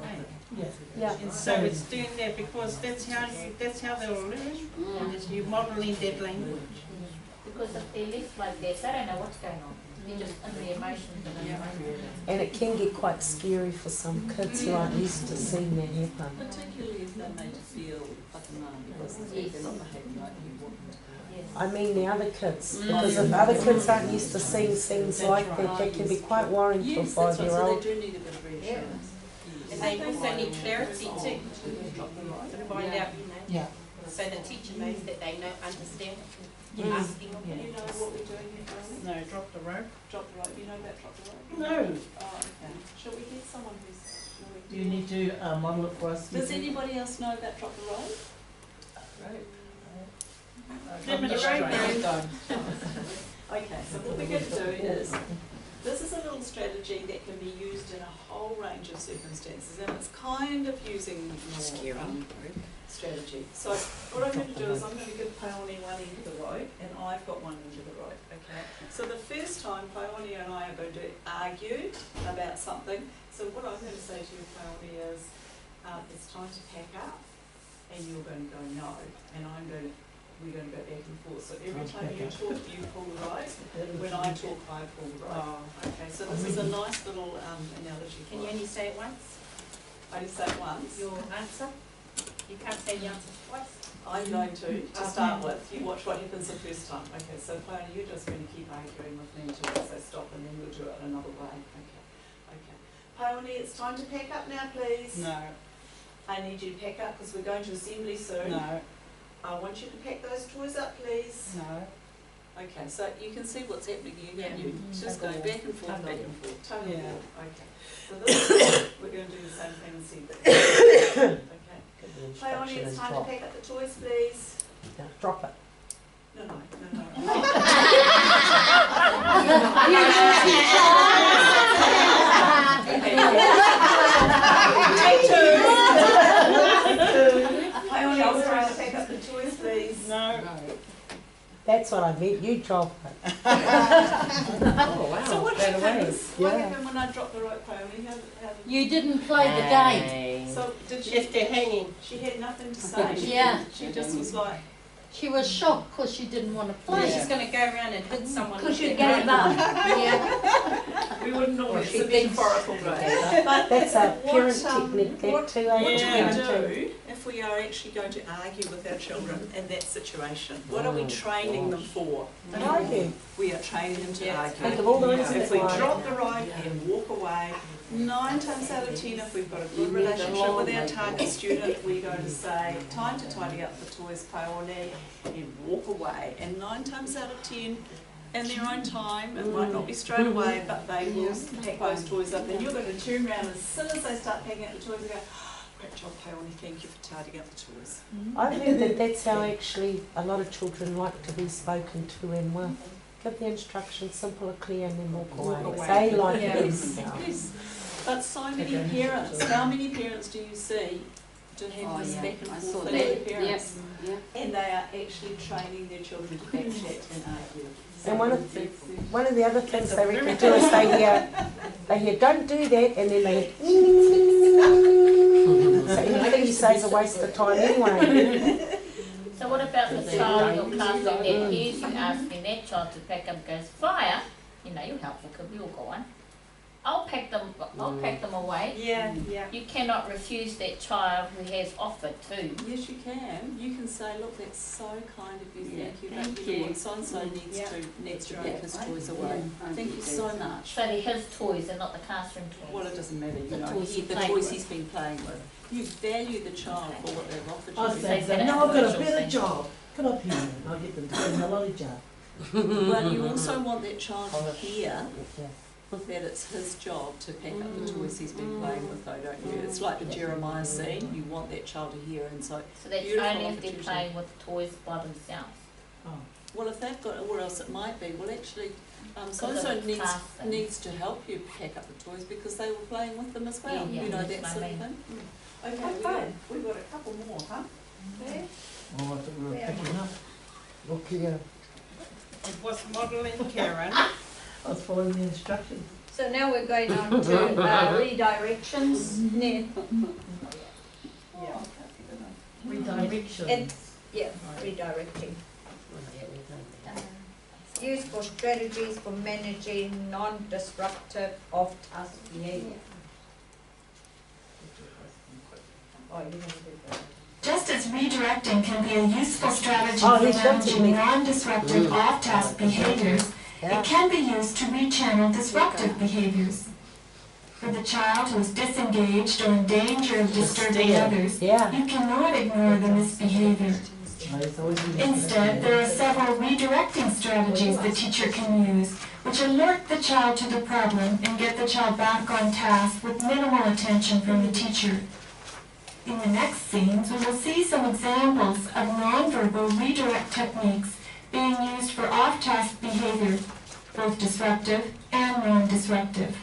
Right. yeah. And so it's doing that because that's how they'll learn. Is you modelling that language. because if they live like that, they don't know what's going on. They're just in the emotions of it. And it can get quite scary for some kids who aren't used to seeing that happen. Particularly if they're made to feel like a mum, because they're not behaving like you wouldn't. I mean the other kids, because if other kids aren't used to seeing things like that, that can be quite worrying for a Yes, that's right, so 5-year-old. they do need a bit of reassurance. And they also need clarity too. To find out, Yeah. so the teacher knows that they understand what you're asking of You them. know what we're doing here, Rosie? No, drop the rope. Drop the rope, you know about drop the rope? No. Oh, okay. Shall we get someone who's... You need to model it for us. Does anybody else know about drop the rope? Demonstrate. Okay, so what we're going to do is, this is a little strategy that can be used in a whole range of circumstances, and it's kind of using your strategy. So what I'm going to do is I'm going to give Paoni one end of the rope, and I've got one end of the rope, okay? So the first time Paoni and I are going to argue about something, so what I'm going to say to you, Paoni, is it's time to pack up, and you're going to go no, and we're going to go back and forth. So every time you talk, you pull the rope. When I talk, I pull the rope. Oh. Okay, so this is a nice little analogy. Can you only say it once? Only say it once. Your answer? You can't say the answer twice? I'm going to start with. You watch what happens the first time. Okay, so Paoni, you're just going to keep arguing with me until I say stop, and then we'll do it another way. Okay. Paoni, it's time to pack up now, please. No. I need you to pack up because we're going to assembly soon. No. I want you to pack those toys up, please. No. Okay, so you can see what's happening here. Yeah. You just go back and forth, back and forth. Tug of Yeah. war. Okay. So this we're going to do the same thing and see that. Okay. instruction it's is time to drop. pick up the toys, please. Yeah, drop it. Take two. Peony, it's time to pick up the toys, please. No. That's what I meant, you drop it. Oh wow. So what That happens? What Yeah. happened when I dropped the rope, Peony? How did You didn't play the game. So did she? Left her hanging. She had nothing to say. Yeah. She just was like. She was shocked because she didn't want to play. She's going to go around and hit someone. Because with you their gave rope. up. Yeah. We wouldn't normally. Well, she It's a thinks- metaphorical rope. But That's a what, parent technique, that what, too, what ain't do it? we do if we are actually going to argue with our children in that situation? What are we training them for? Argue. We are training them to argue. Think of all the reasons If we why. drop the rope and walk away, 9 times out of 10, if we've got a good relationship with our target student, we're going to say, time to tidy up the toys, Peony, and walk away. And 9 times out of 10, in their own time, it might not be straight away, but they will pack those toys up. And you're going to turn around as soon as they start packing up the toys and go, great job, Peony, thank you for tidying up the toys. I've heard that that's how actually a lot of children like to be spoken to and with. Give the instructions simple and clear and then walk away. Say like Yeah. this. Yes. But so many parents, how many parents do you see to have this back and forth with their parents? And they are actually training their children to backchat and argue. And one of the other things they reckon do is they hear don't do that, and then they so anything you say is a waste of time anyway. So what about the child in your classroom that hears you asking that child to pack up, goes, fire, you know, you're helpful, could we all go on? I'll pack them away. Yeah, yeah. You cannot refuse that child who has offered too. Yes, you can. You can say, look, that's so kind of you, thank you. Thank But you. so-and-so needs to pack his toys away. Thank you so much. So they're his toys and not the classroom toys. Well, it doesn't matter, you The know, toys he the played toys with. he's been playing with. You value the child for what they've offered I you. say, no, I've got a better job. Come up here, I'll get them to give me a lolly jar. Well, you also want that child to hear that it's his job to pack up the toys he's been playing with, though, don't you? It's like the Jeremiah scene. You want that child to hear, and so that's beautiful only if they're opportunity. playing with toys by themselves. Well, if they've got, or else it might be. Well, actually, Because so-and-so of the class thing. needs to help you pack up the toys because they were playing with them as well. Yeah, you know, that's that what I sort of mean. thing. Okay, we've got a couple more, huh? Okay. Oh, I thought we were picking up. Look here. It was modelling Karen. I was following the instructions. So now we're going on to redirections. Redirection. Yeah, redirecting. Used for strategies for managing non-disruptive off-task behavior. Just as redirecting can be a useful strategy Oh, for he's got to managing be. non-disruptive off-task behaviors, Yeah. it can be used to rechannel disruptive behaviors. For the child who is disengaged or in danger of disturbing others, Yeah. you cannot ignore the misbehavior. Instead, there are several redirecting strategies the teacher can use, which alert the child to the problem and get the child back on task with minimal attention from the teacher. In the next scenes, we will see some examples of nonverbal redirect techniques being used for off-task behavior, both disruptive and non-disruptive.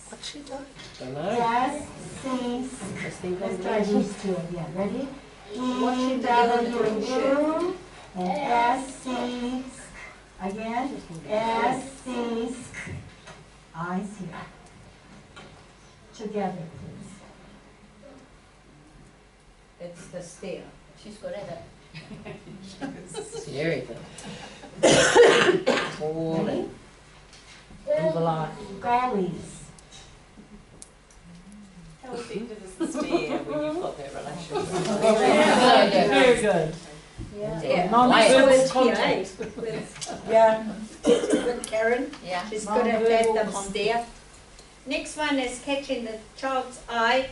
What's she doing? Don't know. Let's think Let's of try it. these two again. Ready? Watching the yellow E-W and S-C. Again. S-C. I-C. Together, please. It's the stare. She's good at it. Very good. Falling. Envelope. Gollies. How effective is the stare when you've got that relationship? Very good. Yeah. Yeah. Non-verbal So is he, eh? Yeah. With Karen. Yeah. She's good at that, Non-verbal them stare. Next one is catching the child's eye,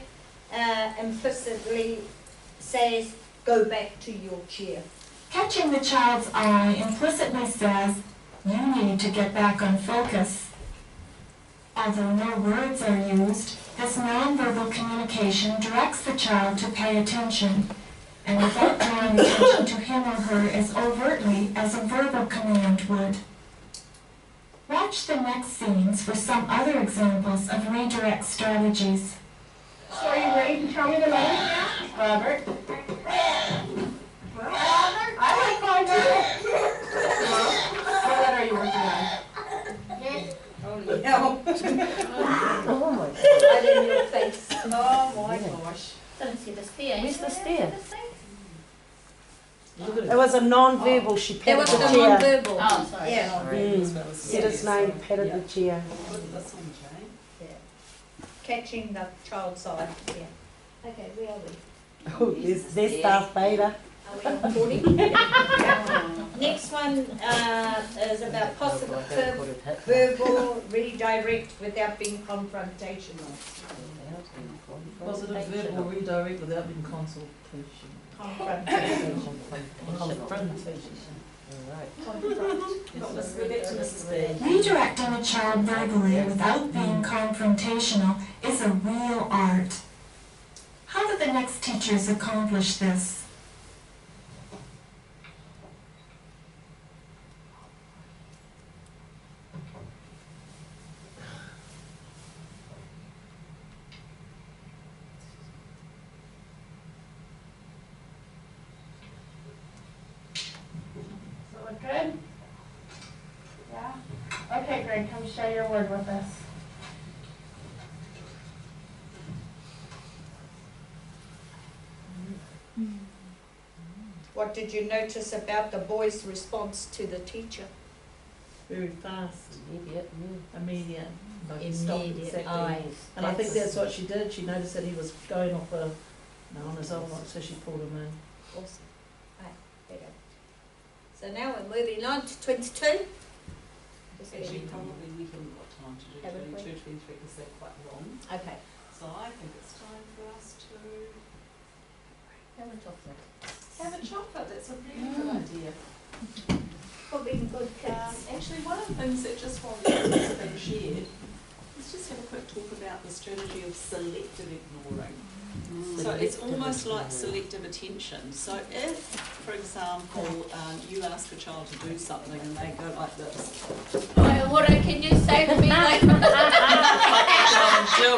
implicitly says, go back to your chair. Catching the child's eye implicitly says, you need to get back on focus. Although no words are used, this nonverbal communication directs the child to pay attention, and without drawing attention to him or her as overtly as a verbal command would. Watch the next scenes for some other examples of redirect strategies. So are you ready to tell me the letter now? Robert. I like my letter. What letter are you working on? Oh no. Oh my God. Right in your face. Oh my gosh. Don't see the stair. Where's the stair? Look at It was a non-verbal. She That patted was the the chair. non-verbal. Oh, sorry. Yeah. Said his name, patted the chair. This one, Jane. Yeah. Catching the child's eye. Yeah. Okay, where are we? Oh, there's Darth Vader. Are we on 40? Next one is about possible verbal redirect without being confrontational. Positive verbal redirect without being consultation. Confrontation. Confrontation. Redirecting a child verbally without being confrontational is a real art. How do the next teachers accomplish this? So look good? Yeah? Okay, Greg, come share your word with us. What did you notice about the boy's response to the teacher? Very fast. Immediate. Immediate. Like he stopped Immediate exactly. eyes. And I think that's what she did. She noticed that he was going off on his own, so she pulled him in. Awesome. Right, there you go. So now we're moving on to 22. Actually, probably we haven't got time to do Haven't we? 22, 23 because they're quite long. Okay. So I think it's time for us to Have a chocolate. have a chocolate. That's a really good idea. For being good kids. Actually, one of the things that just while this has been shared, let's just have a quick talk about the strategy of selective ignoring. So it's almost like selective attention. So if, for example, you ask a child to do something and they go like this, What can you say to me like do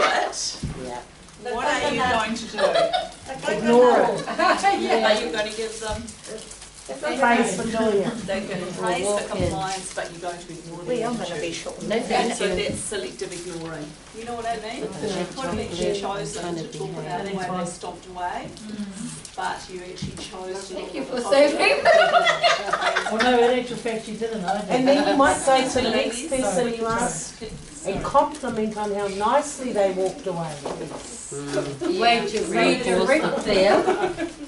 it, what are you going to do? Ignore it. Are you going to give them Praise for doing it. they can praise for compliance, but you're going to ignore them? I'm going to be short. So that's selective ignoring. You know what I mean? You could have actually chosen to talk about it when they stopped away, but you actually chose to. Thank you for saving. Well, no, in actual fact, she didn't. And then you might say to the next person you ask a compliment on how nicely they walked away. Way to redirect there.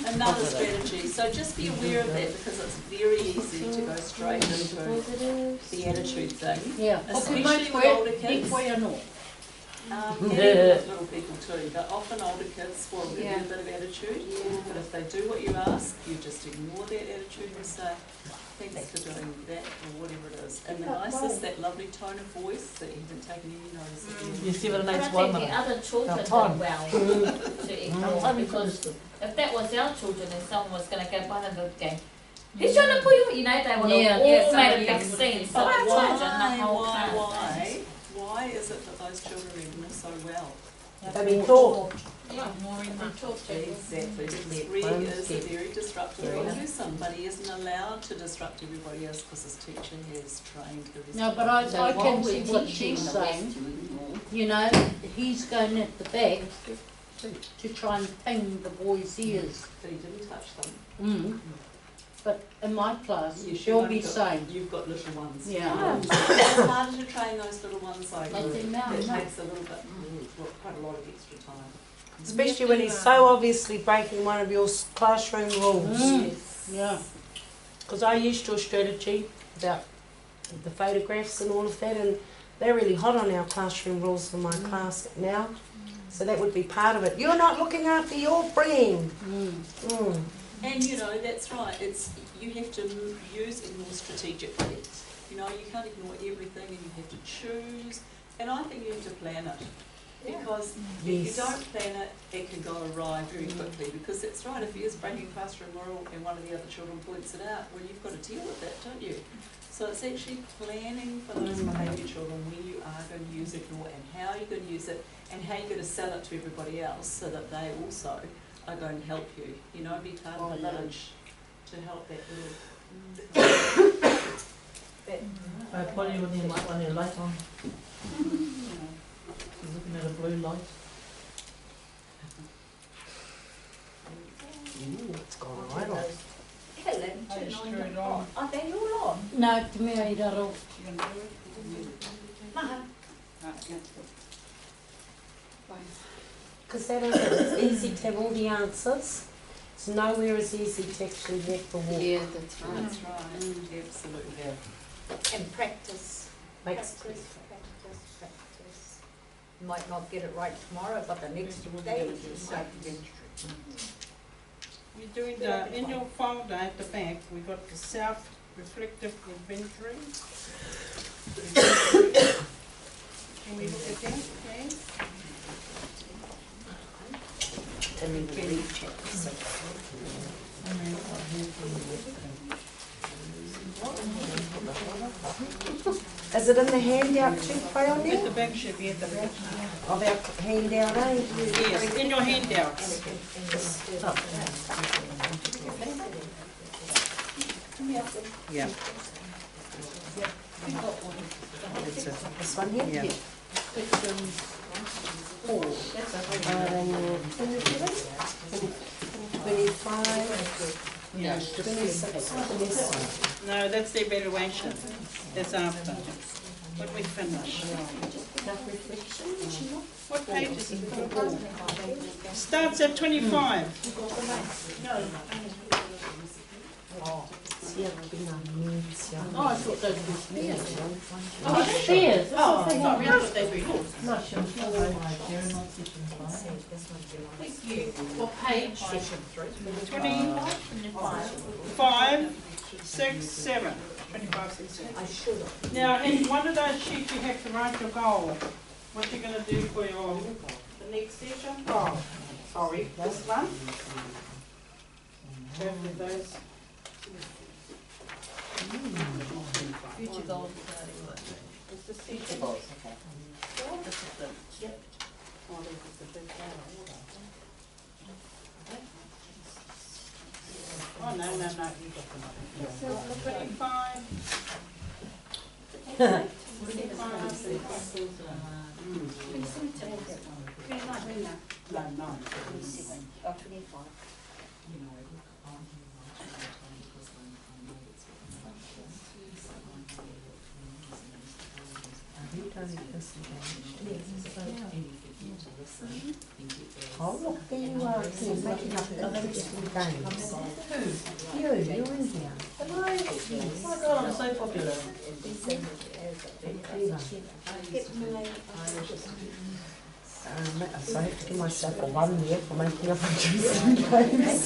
Another strategy. So just be aware of that because it's very easy to go straight into the attitude thing. Yeah. Especially with older kids. And with little people too, but often older kids will give you a bit of attitude. But if they do what you ask, you just ignore that attitude and say, thanks for doing that or whatever it is. And the nicest, that lovely tone of voice that you haven't taken any notice of. You see what it But I makes think one the minute. other children did Time. well to ignore because if that was our children and someone was going to go by them and go, he's trying to pull you, they would have all made a big scene. So our children, the whole class. Why is it that those children ignore so well? They've been taught. Ignoring them. Exactly. It really is a very disruptive person, but he isn't allowed to disrupt everybody else because his teacher has trained the rest No, of but them. I can see what she's saying. You know, he's going at the back to try and ping the boys' ears. But he didn't touch them. Mm. But in my class, Yes, she'll you've be got- saying, You've got little ones. Yeah. It's harder to train those little ones like Like them now, that no. takes a little bit, quite a lot of extra time. Especially when he's so obviously breaking one of your classroom rules. Yeah. Because I used your strategy about the photographs and all of that, and they're really hot on our classroom rules for my class now. So that would be part of it. You're not looking after your friend. And you know, that's right, it's, you have to use it more strategically. You know, you can't ignore everything and you have to choose. And I think you have to plan it. Because if you don't plan it, it can go awry very quickly. Because that's right, if you is breaking classroom rule and one of the other children points it out, well, you've got to deal with that, don't you? So it's actually planning for those behaviour children when you are going to use Ignore and how you're going to use it and how you're going to sell it to everybody else so that they also are going to help you. You know, be part of the village to help that little... Polly, when you might want your light on. She's looking at a blue light. It's gone right on. Helen, turn on. Are they all on? No, te mea I raro. Maha. Because that is it. It's easy to have all the answers. It's nowhere as easy to actually have the walk. Yeah, that's right. That's right. Absolutely. Yeah. And practice. Makes Practice. Might not get it right tomorrow, but the next day you might. We're doing the, in your folder at the back, we got the self-reflective inventory. Can we look at that, please? And then we recheck. Is it in the handout too, Pioneer? At the back should be at the back. Of our handout, eh? Yes, in your handouts. Yeah. This one here? Yeah. Section 4. 25. Yeah. 26. 27. No, that's the evaluation. That's after. When we finish. What page is it? Starts at 25. Oh, Oh, I thought those were spears. Oh, spears. Oh, sorry, I thought they were yours. No, she was 4, 5, 0, not 6 and 5. Thank you. What page? 25, 6, 7. 25, 6, 7. I should have. Now, in one of those sheets, you have to write your goal. What you're going to do for your the next session. Oh, sorry, this one. Both of those. Future goals. It's the future goals. Okay. This is the. Yep. Oh, this is the big arrow. Oh, no, you got them up. 25. Oh, look, there you are, you're making up the interesting games. Who? You're in here. Oh my God, I'm so popular. So I have to give myself a 1 there for making up interesting games.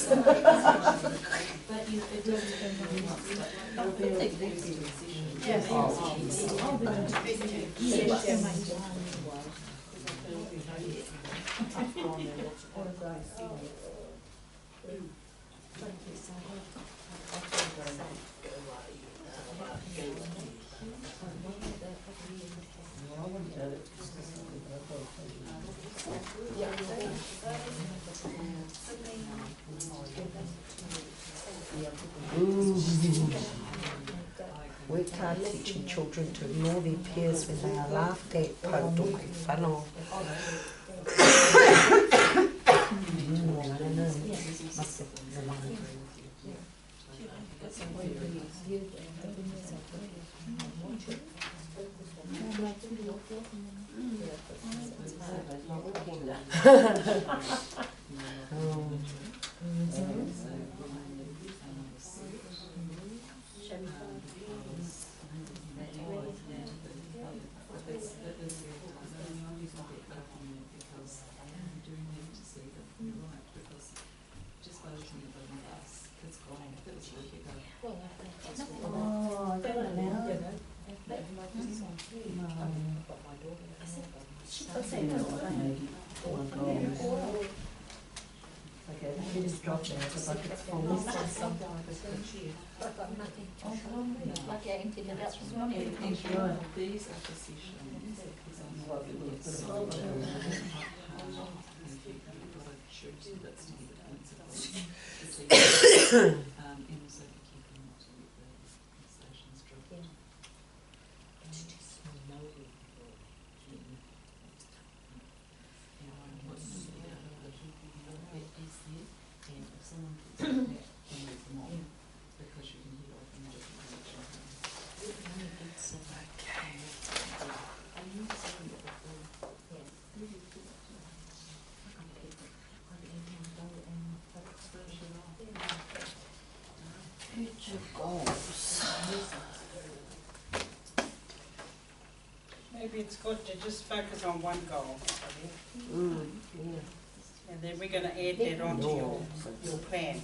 We can't teaching children to ignore their peers when they are laughed at. Pautokai whanau. drop there, the bucket's full. These are the sessions. Maybe it's good to just focus on one goal, and then we're going to add that onto your plan.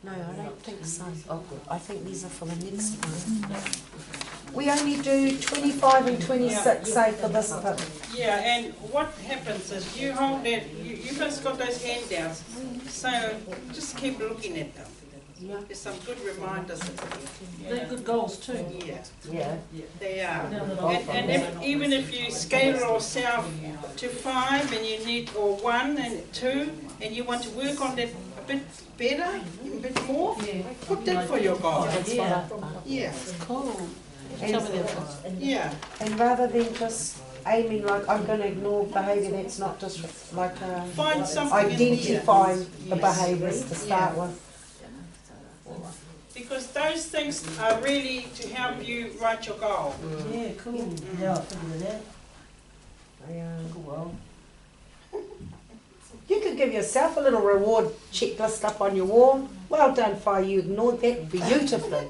No, I don't think so. Oh, good. I think these are for the next one. We only do 25 and 26, say, for this bit. Yeah, and what happens is you hold that, you guys got those handouts, so just keep looking at them. There's some good reminders in there. They're good goals too. Yeah, they are. And if, even if you scale yourself to 5 and you need, or 1 and 2, and you want to work on that a bit better, a bit more, put that for your goal. Yeah. Cool. And rather than just aiming like I'm going to ignore behaviour that's not just like find something identifying the behaviours to start with. Because those things are really to help you write your goal. Yeah, cool. Yeah, I'll figure that. Well, you could give yourself a little reward checklist up on your wall. Well done, Fi, you ignored that beautifully.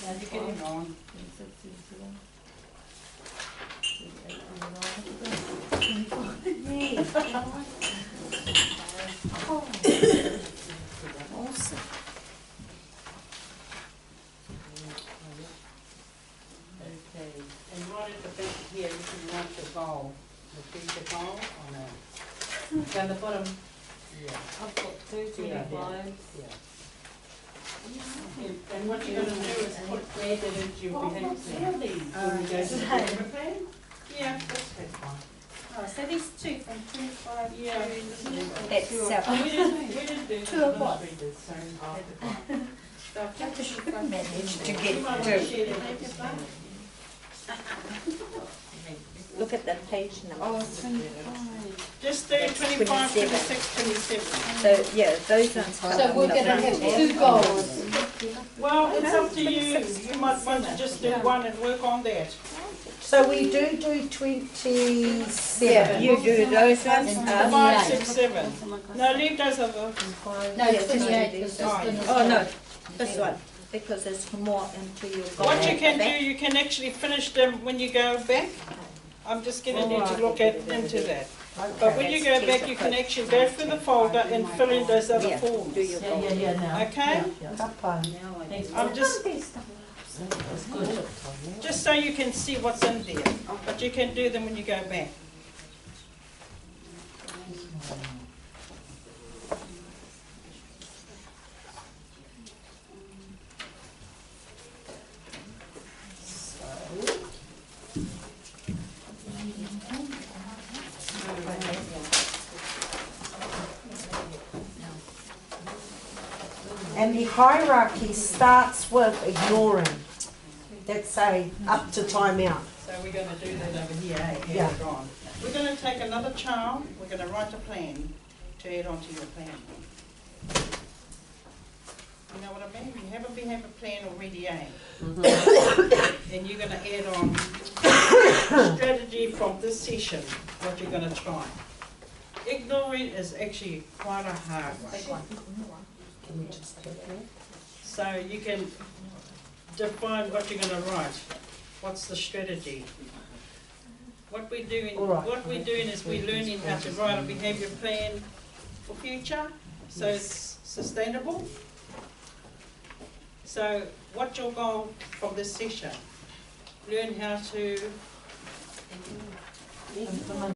Now you're getting on. Awesome. Okay, and right at the back here, you can write the goal. The future goal on it. Down the bottom. Yeah. I've got 225. Yeah. And what you're going to do is put that into your behaviour plan. When you go to the behaviour plan? Yeah, that's fine. Oh, so these two from 25 Yeah. that's We didn't do two of what? Managed to get to. Look at the page number. Oh, 25. Just do 25, 26, 27. So, yeah, those ones. So we're going to have 2 goals. Well, it's up to you. You might want to just do one and work on that. So we do 27. You do those ones? 5, 6, 7. No, leave those other. No, 28 is Fine. Oh, no, this one, because it's more into your goal. What you can do, you can actually finish them when you go back. I'm just going to need to look into that. But when you go back, you can actually go through the folder and fill in those other forms. Now. Okay? I'm just so you can see what's in there. But you can do them when you go back. And the hierarchy starts with ignoring. That's a up to time out. So we're going to do that over here, eh? Yeah. Add on. We're going to take another child, we're going to write a plan to add on to your plan. You know what I mean? You have a behaviour plan already, eh? And you're going to add on strategy from this session, what you're going to try. Ignoring is actually quite a hard one. So you can define what you're going to write. What's the strategy? What we're doing is we're learning how to write a behaviour plan for future, so it's sustainable. So what's your goal from this session? Learn how to